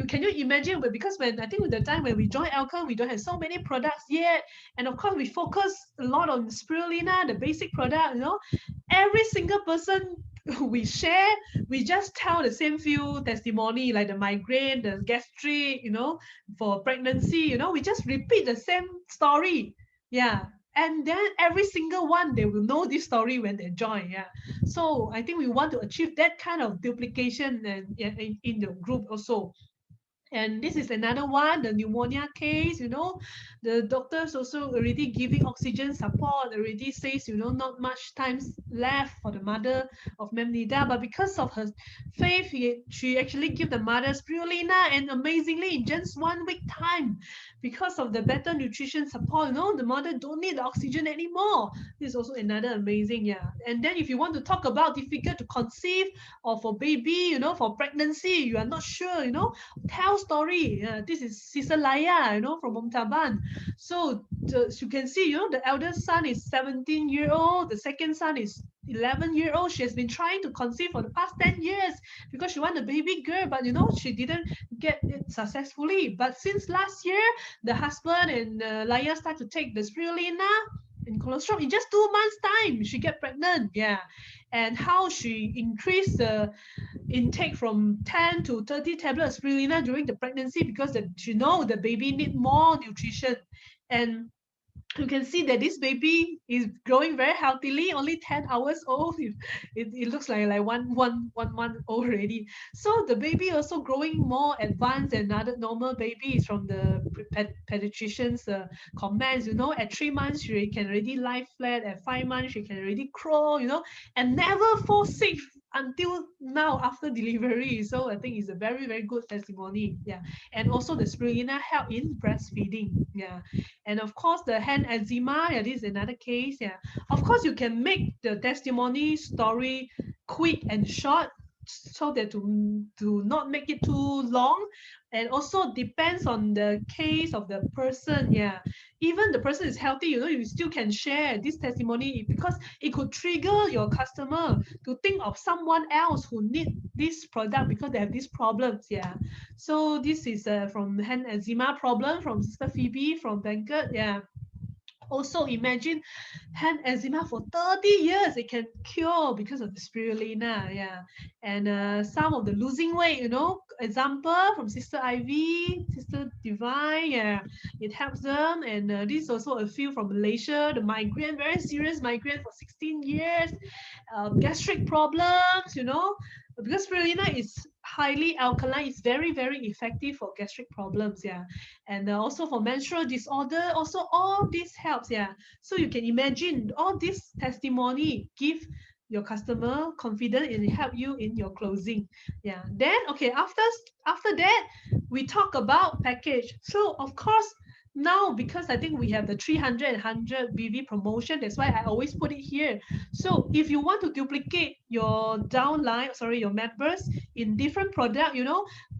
Can you imagine? But because when I think with the time when we joined Alcon, we don't have so many products yet, and of course we focus a lot on spirulina, the basic product. Every single person we share, we just tell the same few testimony, like the migraine, the gastric, for pregnancy. We just repeat the same story. Yeah, and then every single one, they will know this story when they join. Yeah, so I think we want to achieve that kind of duplication and in the group also. And this is another one, the pneumonia case. The doctors also already giving oxygen support, already says, not much time left for the mother of Mem Nida. But because of her faith, she actually give the mother spirulina, and amazingly, in just 1 week time, because of the better nutrition support, the mother don't need the oxygen anymore. This is also another amazing, yeah. And then if you want to talk about difficult to conceive, or for baby, for pregnancy, you are not sure, tell story. This is Sister Laya, from Mumtaban. So you can see, the eldest son is 17-year-old, the second son is 11-year-old. She has been trying to conceive for the past 10 years because she wanted a baby girl, but she didn't get it successfully. But since last year, the husband and Laya start to take the spirulina and colostrum. In just 2 months' time, she get pregnant. Yeah, and how she increased the intake from 10 to 30 tablets of spirulina during the pregnancy, because the baby need more nutrition. And you can see that this baby is growing very healthily, only 10 hours old. It looks like one month old already. So the baby also growing more advanced than other normal babies from the pediatrician's comments. At 3 months, she can already lie flat. At 5 months, she can already crawl, and never fall sick until now after delivery. So I think it's a very, very good testimony. Yeah. And also the spirulina help in breastfeeding. Yeah. And of course, the hand eczema, yeah, this is another case. Yeah, of course, you can make the testimony story quick and short, so that to not make it too long. And also depends on the case of the person. Yeah, even the person is healthy, you still can share this testimony, because it could trigger your customer to think of someone else who need this product because they have these problems. Yeah, so this is from hand eczema problem from Sister Phoebe from Bangkok. Yeah. Also imagine hand eczema for 30 years, it can cure because of the spirulina. Yeah. And some of the losing weight, example from Sister Ivy, Sister Divine. Yeah, it helps them. And this is also a few from Malaysia, the migraine, very serious migraine for 16 years, gastric problems, because spirulina is highly alkaline is very, very effective for gastric problems. Yeah. And also for menstrual disorder, also all this helps. Yeah. So you can imagine all this testimony give your customer confidence and help you in your closing. Yeah. Then okay, after that we talk about package. So of course now, because I think we have the 300 and 100 BV promotion, that's why I always put it here. So if you want to duplicate your downline, sorry, your members in different product,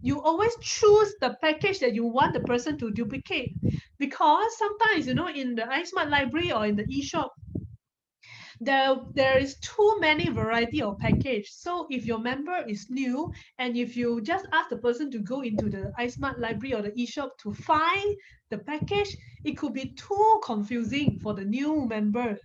you always choose the package that you want the person to duplicate. Because sometimes, in the iSmart library or in the eShop, there is too many variety of package. So if your member is new and if you just ask the person to go into the iSmart library or the eShop to find the package, it could be too confusing for the new members.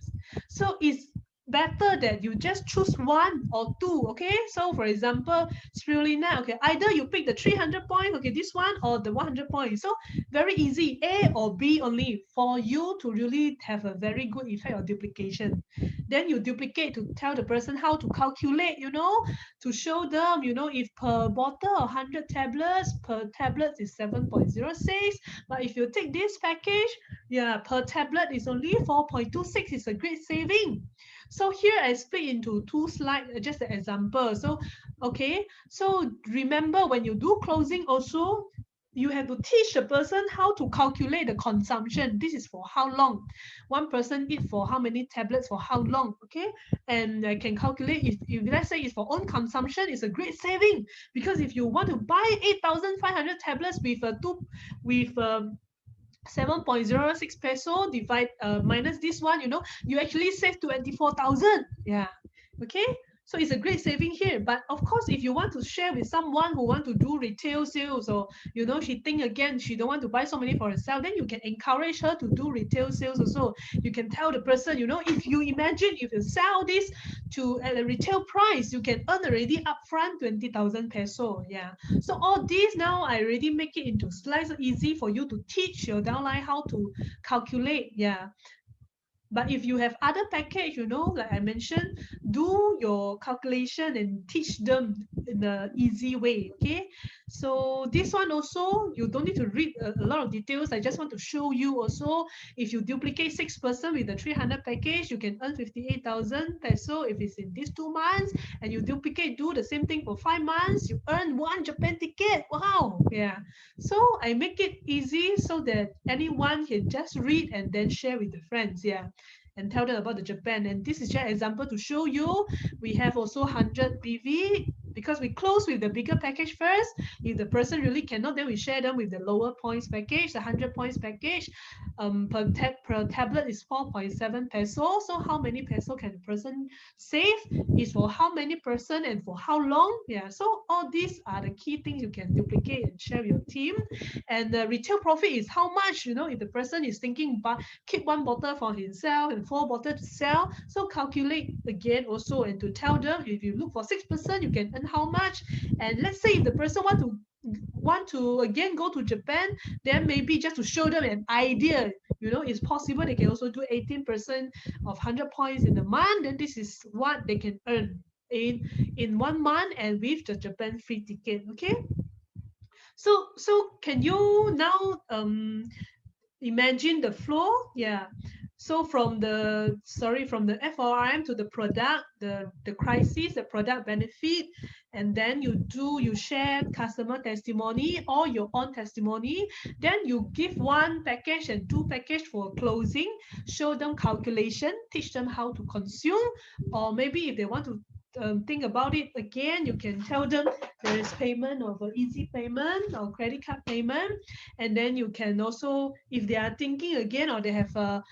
So it's better that you just choose one or two. Okay, so for example, spirulina, okay, either you pick the 300 point, okay, this one, or the 100 point. So very easy, A or B only, for you to really have a very good effect of duplication. Then you duplicate to tell the person how to calculate, to show them, if per bottle 100 tablets, per tablet is 7.06. But if you take this package, yeah, per tablet is only 4.26. It's a great saving. So here I split into two slides, just an example. So, okay, so remember when you do closing also, you have to teach the person how to calculate the consumption. This is for how long. One person eat for how many tablets for how long, okay? And I can calculate if let's say it's for own consumption, it's a great saving. Because if you want to buy 8,500 tablets with a two with 7.06 peso divide minus this one, you actually save 24,000. Yeah. Okay. So it's a great saving here. But of course, if you want to share with someone who want to do retail sales, or she think again she don't want to buy so many for herself, then you can encourage her to do retail sales also. You can tell the person, if you imagine if you sell this to at a retail price, you can earn already upfront 20,000 peso. Yeah. So all these now I already make it into slides, so easy for you to teach your downline how to calculate. Yeah. But if you have other package, like I mentioned, do your calculation and teach them in an easy way. Okay. So this one also, you don't need to read a lot of details. I just want to show you also, if you duplicate 6% with the 300 package, you can earn 58,000 peso if it's in these 2 months. And you duplicate, do the same thing for 5 months, you earn one Japan ticket. Wow. Yeah. So I make it easy so that anyone can just read and then share with the friends. Yeah. And tell them about the Japan. And this is just an example to show you. We have also 100 BV because we close with the bigger package first. If the person really cannot, then we share them with the lower points package, the 100 points package. Per tablet is 4.7 peso. So how many peso can the person save is for how many person and for how long. Yeah. So all these are the key things you can duplicate and share with your team. And the retail profit is how much, if the person is thinking but keep one bottle for himself and 4 bottles to sell. So calculate again also, and to tell them if you look for 6%, you can earn how much. And let's say if the person want to again go to Japan, then maybe just to show them an idea, it's possible they can also do 18% of 100 points in a month. Then this is what they can earn in 1 month and with the Japan free ticket. Okay. So can you now imagine the flow? Yeah. So from the FRM to the product, the crisis, the product benefit, and then you share customer testimony or your own testimony. Then you give one package and two package for closing, show them calculation, teach them how to consume, or maybe if they want to think about it again, you can tell them there is payment of easy payment or credit card payment. And then you can also, if they are thinking again or they have a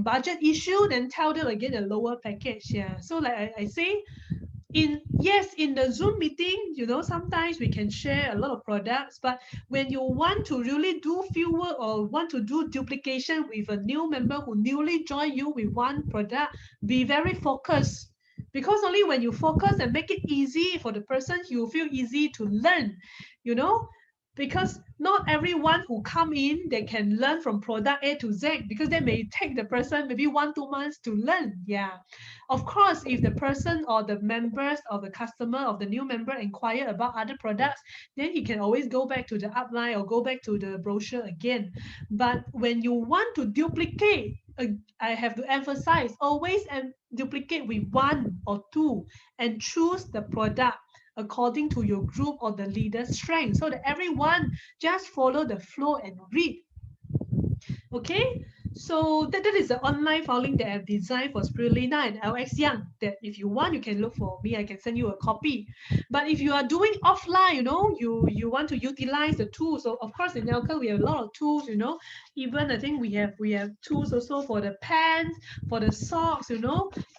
budget issue, then tell them again a lower package. Yeah. So like I say, in the Zoom meeting, sometimes we can share a lot of products, but when you want to really do field work or want to do duplication with a new member who newly join you with one product, be very focused. Because only when you focus and make it easy for the person, he will feel easy to learn, you know because not everyone who come in they can learn from product A to Z, because they may take the person maybe 1-2 months to learn. Yeah, of course, if the person or the members or the customer of the new member inquire about other products, then he can always go back to the upline or go back to the brochure again. But when you want to duplicate, I have to emphasize, always and duplicate with one or two and choose the product according to your group or the leader's strength, so that everyone just follow the flow and read. Okay, so that is the online filing that I've designed for Spirulina and LX Young, that if you want, you can look for me, I can send you a copy. But if you are doing offline, you want to utilize the tools. So of course in Elka we have a lot of tools, even I think we have tools also for the pants, for the socks,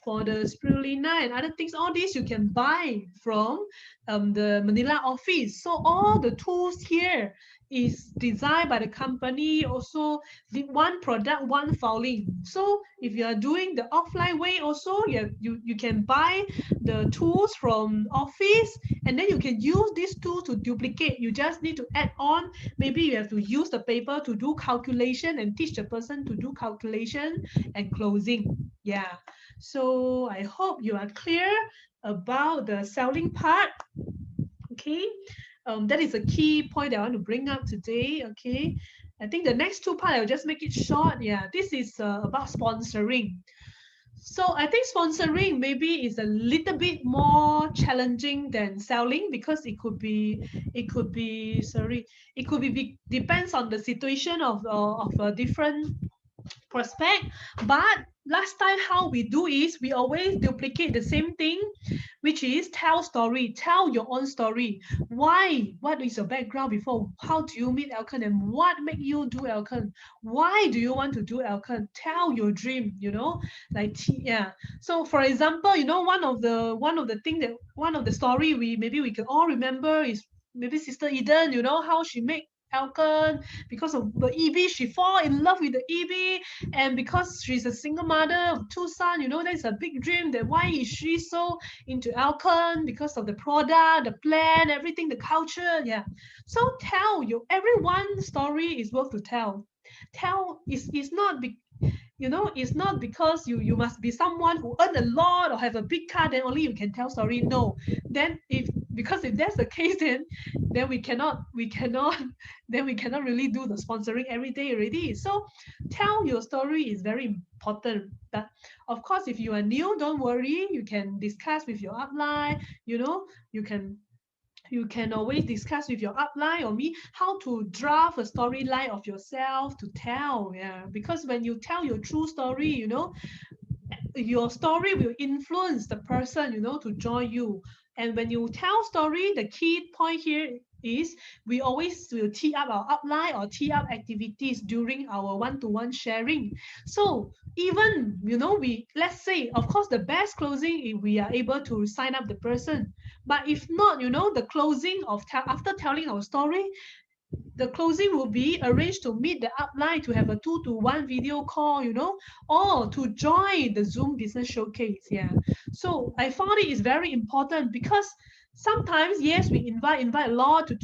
for the Spirulina and other things. All these you can buy from the Manila office. So all the tools here is designed by the company, also the one product, one filing. So if you are doing the offline way also, you can buy the tools from office, and then you can use these tools to duplicate. You just need to add on, maybe you have to use the paper to do calculation and teach the person to do calculation and closing. Yeah, so I hope you are clear about the selling part. Okay, that is a key point that I want to bring up today. Okay, I think the next two part I'll just make it short. Yeah, this is about sponsoring. So I think sponsoring maybe is a little bit more challenging than selling, because it could be depends on the situation of a different prospect. But last time how we do is we always duplicate the same thing, which is tell story, tell your own story. Why? What is your background before? How do you meet Elkan and what make you do Elkan? Why do you want to do Elkan? Tell your dream, like yeah. So for example, one of the thing that one of the story we can all remember is maybe Sister Eden, how she make Elkan because of the EB, she fall in love with the EB, and because she's a single mother of two sons, that's a big dream. That why is she so into Alcon? Because of the product, the plan, everything, the culture. Yeah. So tell you, everyone's story is worth to tell. Tell is not it's not because you must be someone who earn a lot or have a big car, then only you can tell story. No, then if that's the case, then we cannot then we cannot really do the sponsoring every day already. So tell your story is very important. But of course, if you are new, don't worry, you can discuss with your upline. You can always discuss with your upline or me how to draft a storyline of yourself to tell. Yeah, because when you tell your true story, your story will influence the person, to join you. And when you tell story, the key point here is we always will tee up our upline or tee up activities during our one-to-one sharing. So even, we, let's say, of course, the best closing if we are able to sign up the person. But if not, the closing of after telling our story, the closing will be arranged to meet the upline to have a 2-to-1 video call, or to join the Zoom business showcase. Yeah. So I found it is very important, because sometimes, yes, we invite a lot to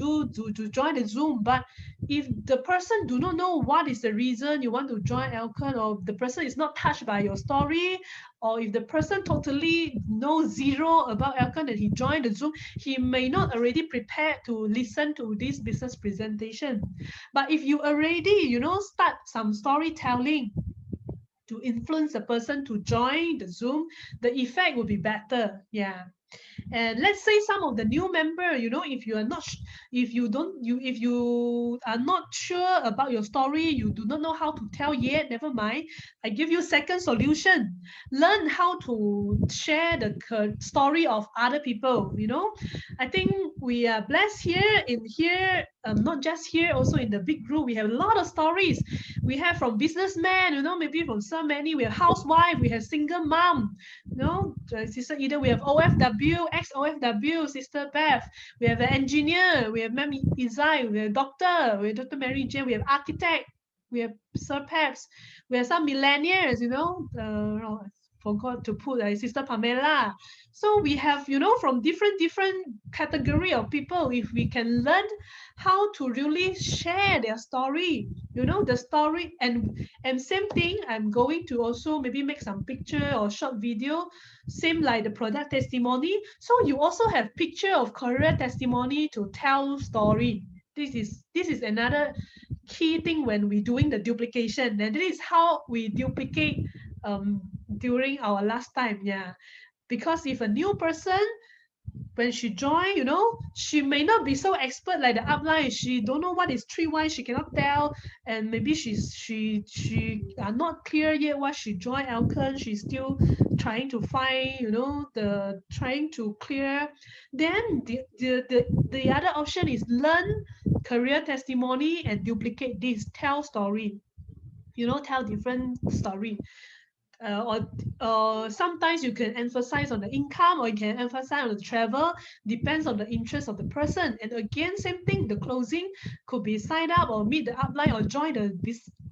join the Zoom, but if the person do not know what is the reason you want to join Elkan, or the person is not touched by your story, or if the person totally knows zero about Elkan and he joined the Zoom, he may not already prepared to listen to this business presentation. But if you already, start some storytelling to influence the person to join the Zoom, the effect will be better. Yeah. And let's say some of the new member, if you are not if you are not sure about your story, you do not know how to tell yet, never mind, I give you second solution. Learn how to share the story of other people. I think we are blessed here, not just here, also in the big group we have a lot of stories. We have from businessmen, maybe from so many. We have housewife, we have single mom, Sister Eden, we have OFW, ex-OFW, Sister Beth, we have an engineer, we have Ma'am Izai, we have doctor, we have Dr. Mary Jane, we have architect, we have Sir Peps, we have some millennials, forgot to put Sister Pamela. So we have, from different category of people, if we can learn how to really share their story, the story, and same thing, I'm going to also maybe make some picture or short video, same like the product testimony. So you also have picture of career testimony to tell story. This is another key thing when we're doing the duplication, and this is how we duplicate um during our last time. Yeah, because if a new person, when she join, she may not be so expert like the upline. She don't know what is 3Y, she cannot tell, and maybe she are not clear yet why she joined Alcon. She's still trying to find, the trying to clear. Then the other option is learn career testimony and duplicate this, tell story, tell different story. Or sometimes you can emphasize on the income, or you can emphasize on the travel, depends on the interest of the person. And again, same thing, the closing could be sign up or meet the upline or join the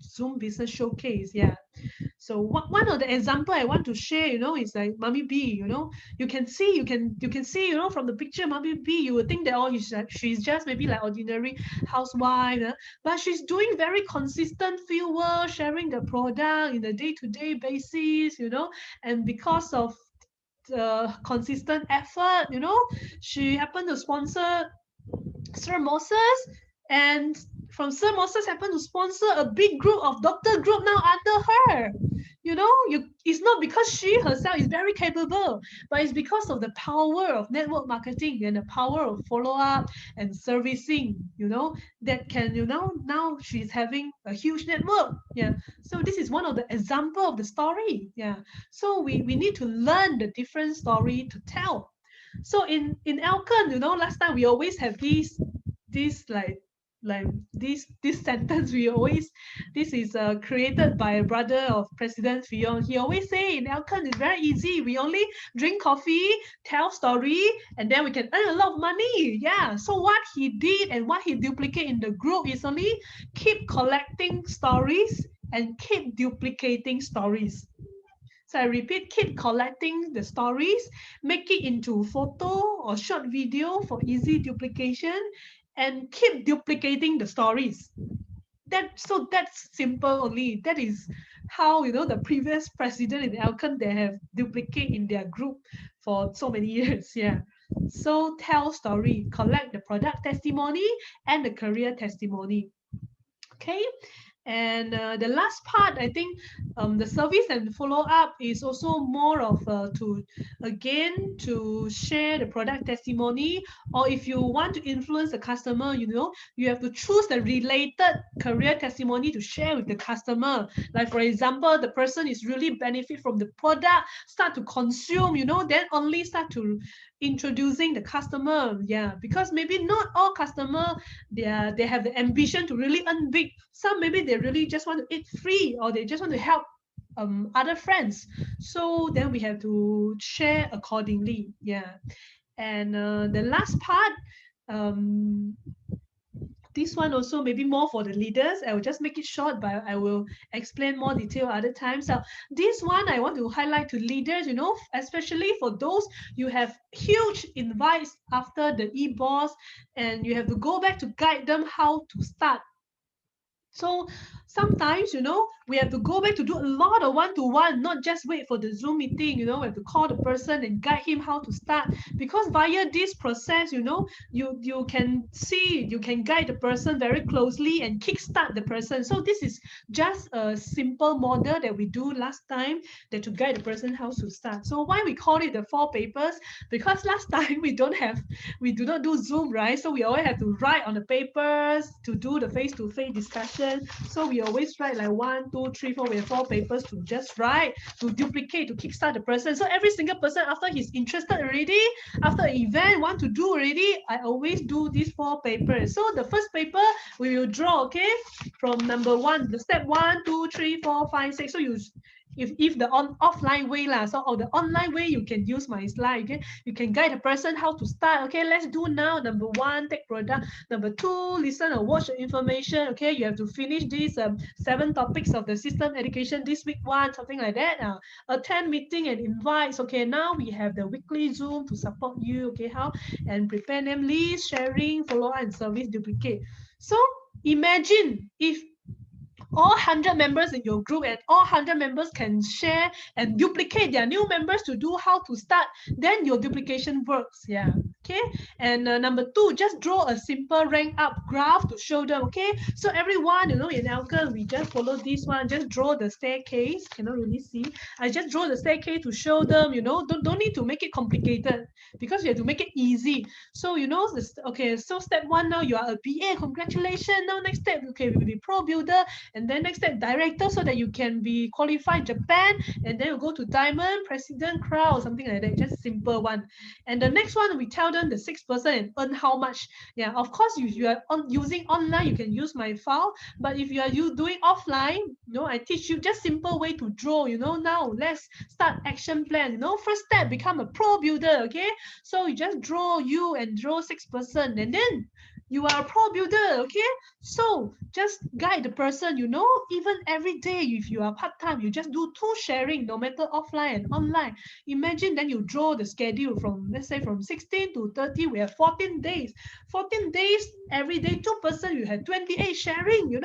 Zoom business showcase. Yeah. So one of the example I want to share, is like Mommy B. You can see, from the picture, Mommy B, you would think that she's just maybe like ordinary housewife, but she's doing very consistent field work, sharing the product in a day-to-day basis, and because of the consistent effort, she happened to sponsor Sir Moses, and from Sir Moses happened to sponsor a big group of doctor group now under her. It's not because she herself is very capable, but it's because of the power of network marketing and the power of follow-up and servicing, that can, now she's having a huge network. Yeah. So this is one of the example of the story. Yeah. So we need to learn the different story to tell. So in Alcon, last time we always have this like this sentence. We always, this is created by a brother of President Fion. He always say in Alcon it's very easy. We only drink coffee, tell story, and then we can earn a lot of money. Yeah. So what he did and what he duplicate in the group is only keep collecting stories and keep duplicating stories. So I repeat, keep collecting the stories, make it into photo or short video for easy duplication, and keep duplicating the stories. That's simple only. That is how, the previous president in Alcon, they have duplicate in their group for so many years. Yeah. So tell story, collect the product testimony and the career testimony. Okay. And the last part, I think, the service and follow up is also more of to share the product testimony, or if you want to influence the customer, you have to choose the related career testimony to share with the customer. Like for example, the person is really benefit from the product, start to consume, then only start to introducing the customer. Yeah, because maybe not all customer, they have the ambition to really earn big. Some maybe they really just want to eat free, or they just want to help other friends. So then we have to share accordingly. Yeah. And the last part, this one also maybe more for the leaders. I will just make it short, but I will explain more detail other times. So this one I want to highlight to leaders, especially for those you have huge invites after the e-boss, and you have to go back to guide them how to start. So sometimes, we have to go back to do a lot of one-to-one, not just wait for the Zoom meeting. We have to call the person and guide him how to start. Because via this process, you can see, you can guide the person very closely and kickstart the person. So this is just a simple model that we do last time, that to guide the person how to start. So why we call it the 4 papers? Because last time we do not do Zoom, right? So we always have to write on the papers to do the face-to-face discussion. So we always write like 1, 2, 3, 4. We have 4 papers to just write, to duplicate, to kickstart the person. So every single person, after he's interested already, after an event want to do already, I always do these 4 papers. So the first paper we will draw, okay, from number 1, the step 1, 2, 3, 4, 5, 6. So if the offline way lah, so the online way you can use my slide. Okay, you can guide the person how to start. Okay, let's do now. Number one, take product. Number two, listen or watch the information. Okay, you have to finish these 7 topics of the system education this week one, something like that. Attend meeting and invites. Okay, now we have the weekly Zoom to support you. Okay, how and prepare them list, sharing, follow and service duplicate. So imagine if all 100 members in your group and all 100 members can share and duplicate their new members to do how to start, then your duplication works. Yeah. Okay. And number two, just draw a simple rank up graph to show them. Okay. So everyone, in Alka, we just follow this one. Just draw the staircase. Cannot really see. I just draw the staircase to show them. Don't need to make it complicated because you have to make it easy. So okay. So step one, now you are a BA. Congratulations. Now next step, okay, we will be pro builder. And then next step, director, so that you can be qualified Japan, and then you go to diamond, president, crown, something like that. Just simple one. And the next one, we tell them the 6% and earn how much. Yeah, of course, if you are using online, you can use my file. But if you are doing offline, I teach you just simple way to draw. Now let's start action plan. First step, become a pro builder. Okay, so you just draw you and draw 6%, and then you are a pro builder. Okay, so just guide the person. Even every day, if you are part-time, you just do 2 sharing, no matter offline and online. Imagine then you draw the schedule from, let's say, from 16 to 30, we have 14 days. 14 days, every day 2%, you have 28 sharing.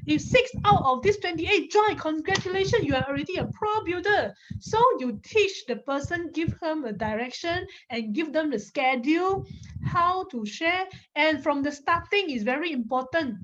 If 6 out of this 28 join, congratulations, you are already a pro builder. So you teach the person, give them a direction and give them the schedule, how to share. And from the starting is very important.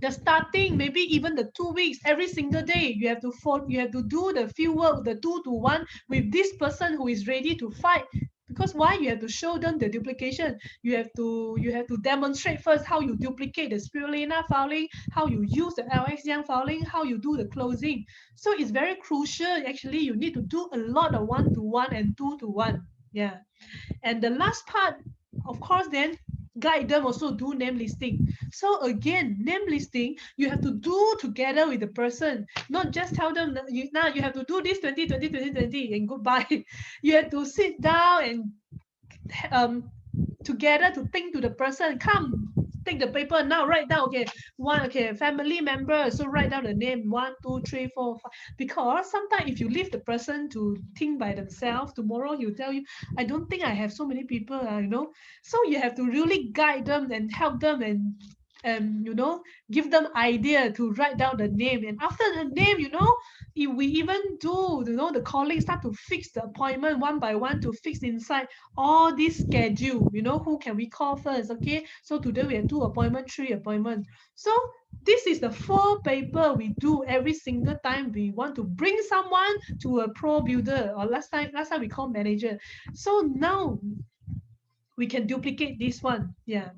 The starting, maybe even the 2 weeks, every single day, you have to do the field work, the 2-to-1 with this person who is ready to fight. Because why? You have to show them the duplication. You have to demonstrate first how you duplicate the spirulina filing, how you use the LX Young filing, how you do the closing. So it's very crucial. Actually, you need to do a lot of 1-to-1 and 2-to-1. Yeah. And the last part, of course, then guide them also do name listing. So again, name listing, you have to do together with the person, not just tell them now you have to do this 2020 2020 and goodbye. You have to sit down and together to think to the person, come take the paper now, write down. Okay, family member, so write down the name 1 2 3 4 5. Because sometimes if you leave the person to think by themselves, tomorrow he'll tell you, I don't think I have so many people. So you have to really guide them and help them and give them idea to write down the name. And after the name, if we even do, the colleagues start to fix the appointment one by one to fix inside all this schedule. Who can we call first? Okay, so today we have 2 appointments, 3 appointments. So this is the 4 paper we do every single time we want to bring someone to a pro builder, or last time we call manager. So now we can duplicate this one. Yeah.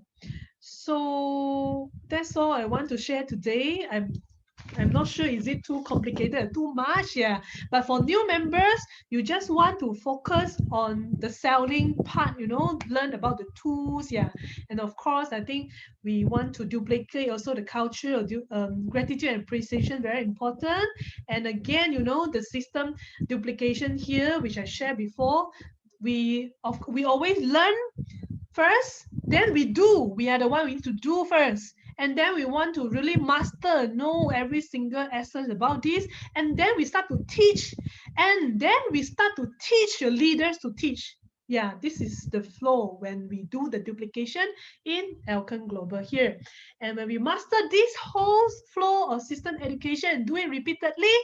So that's all I want to share today. I'm not sure, is it too complicated, too much? Yeah. But for new members, you just want to focus on the selling part, learn about the tools. Yeah. And of course, I think we want to duplicate also the culture of gratitude and appreciation, very important. And again, the system duplication here, which I shared before, we always learn first, then we are the one we need to do first, and then we want to really know every single essence about this, and then we start to teach, and then we start to teach your leaders to teach. Yeah, this is the flow when we do the duplication in Elkan Global here. And when we master this whole flow of system education and do it repeatedly,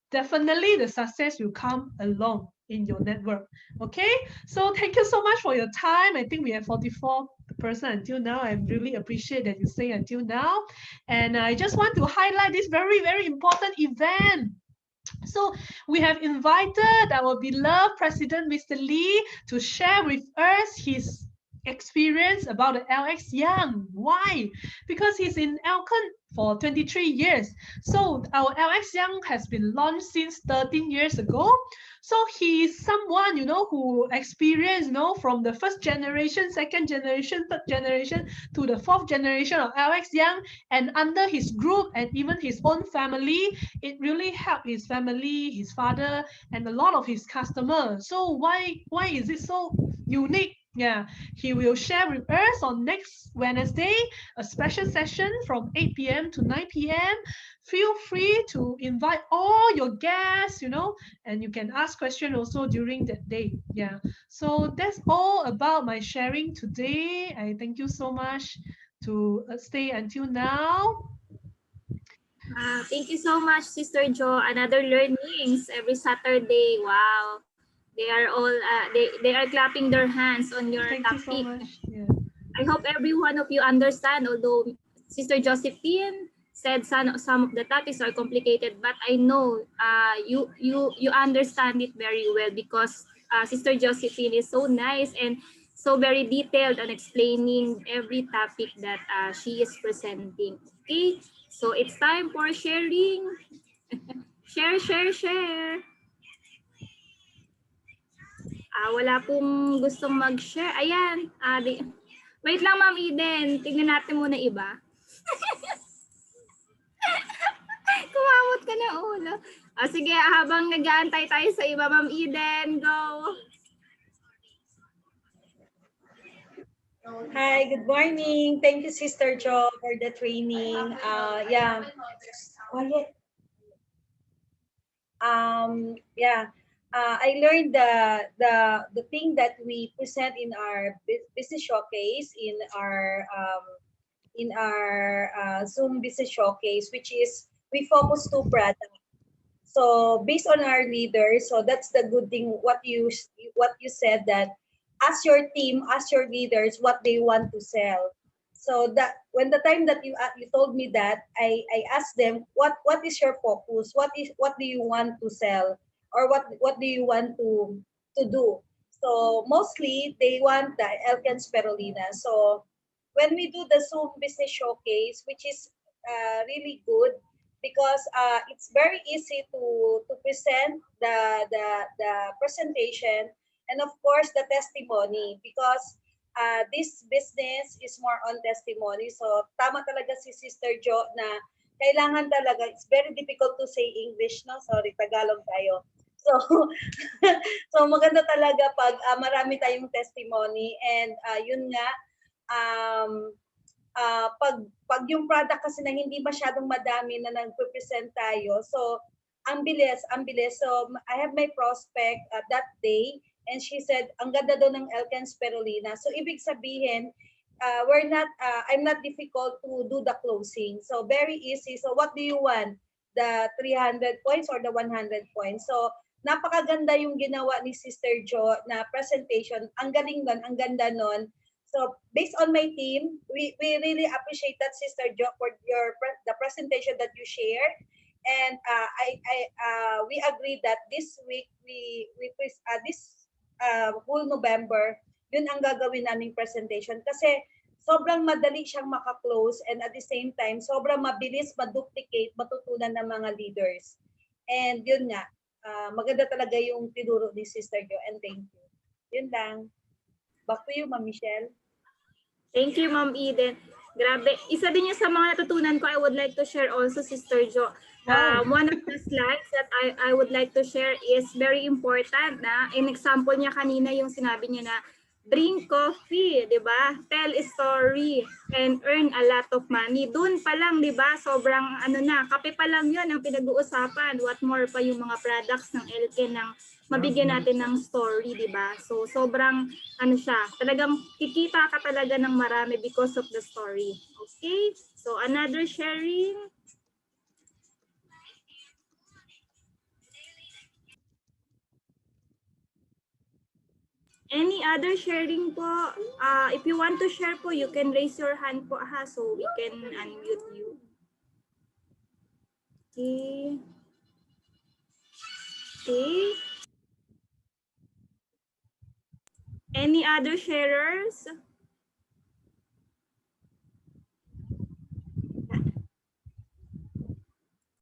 definitely the success will come along in your network. Okay, so thank you so much for your time. I think we have 44 person until now. I really appreciate that you stay until now. And I just want to highlight this very, very important event. So we have invited our beloved President, Mr. Lee, to share with us his experience about the LX Young. Why? Because he's in Elcon for 23 years. So our LX Young has been launched since 13 years ago. So he's someone, who experienced, from the first generation, second generation, third generation to the fourth generation of LX Young, and under his group and even his own family, it really helped his family, his father, and a lot of his customers. So why is it so unique? Yeah, he will share with us on next Wednesday a special session from 8 p.m. to 9 p.m. Feel free to invite all your guests, and you can ask questions also during that day. Yeah. So that's all about my sharing today. I thank you so much to stay until now.
Thank you so much, Sister Jo. Another learnings every Saturday. Wow. They are all they are clapping their hands on your
Thank you so
topic.
much. Yeah.
I hope every one of you understand, although Sister Josephine said some of the topics are complicated, but I know you understand it very well because Sister Josephine is so nice and so very detailed on explaining every topic that she is presenting. Okay, so it's time for sharing. Share, share, share. Wala pong gustong mag-share. Ayan. Wait lang, Ma'am Eden. Tingnan natin muna iba. Kumamot ka na ulo. Sige, habang nag-aantay tayo sa iba, Ma'am Eden, go.
Hi, good morning. Thank you, Sister Jo, for the training. Yeah, quiet. Yeah. I learned the thing that we present in our business showcase in our Zoom business showcase, which is we focus to product. So based on our leaders, so that's the good thing. What you said, that ask your team, ask your leaders what they want to sell. So that when the time that you told me that, I asked them what is your focus? What do you want to sell, or what do you want to do? So mostly they want the Elkan spirulina. So when we do the Zoom business showcase, which is really good, because it's very easy to present the presentation, and of course the testimony, because this business is more on testimony. So tama talaga si Sister Jo na kailangan talaga, it's very difficult to say English, no? Sorry, Tagalog tayo. So so maganda talaga pag marami tayong testimony, and yun nga, um pag yung product kasi na hindi masyadong madami na nagpe-present tayo, so ang bilis. So I have my prospect that day, and she said ang ganda daw ng Elkan spirulina. So ibig sabihin, I'm not difficult to do the closing. So very easy. So what do you want? The 300 points or the 100 points? So napakaganda yung ginawa ni Sister Jo na presentation. Ang galing nun, ang ganda nun. So based on my team, we really appreciate that, Sister Jo, for the presentation that you shared. And we agreed that this week this whole November, yun ang gagawin naming presentation, kasi sobrang madali siyang maka-close, and at the same time sobrang mabilis ma-duplicate, matutunan ng mga leaders. And yun nga, maganda talaga yung tinuro ni Sister Jo, and thank you. Yun lang. Back to you, Ma'am Michelle.
Thank you, Ma'am Eden. Grabe. Isa din yung sa mga natutunan ko, I would like to share also, Sister Jo.
Wow.
One of the slides that I would like to share is very important. In example niya kanina, yung sinabi niya na drink coffee, di ba? Tell a story and earn a lot of money. Doon pa lang, di ba? Sobrang kape pa lang yun ang pinag-uusapan. What more pa yung mga products ng Elken ng mabigyan natin ng story, di ba? So sobrang siya, talagang kikita ka talaga ng marami because of the story. Okay? So another sharing. Any other sharing po? If you want to share po, you can raise your hand po so we can unmute you. Okay. Okay. Any other sharers?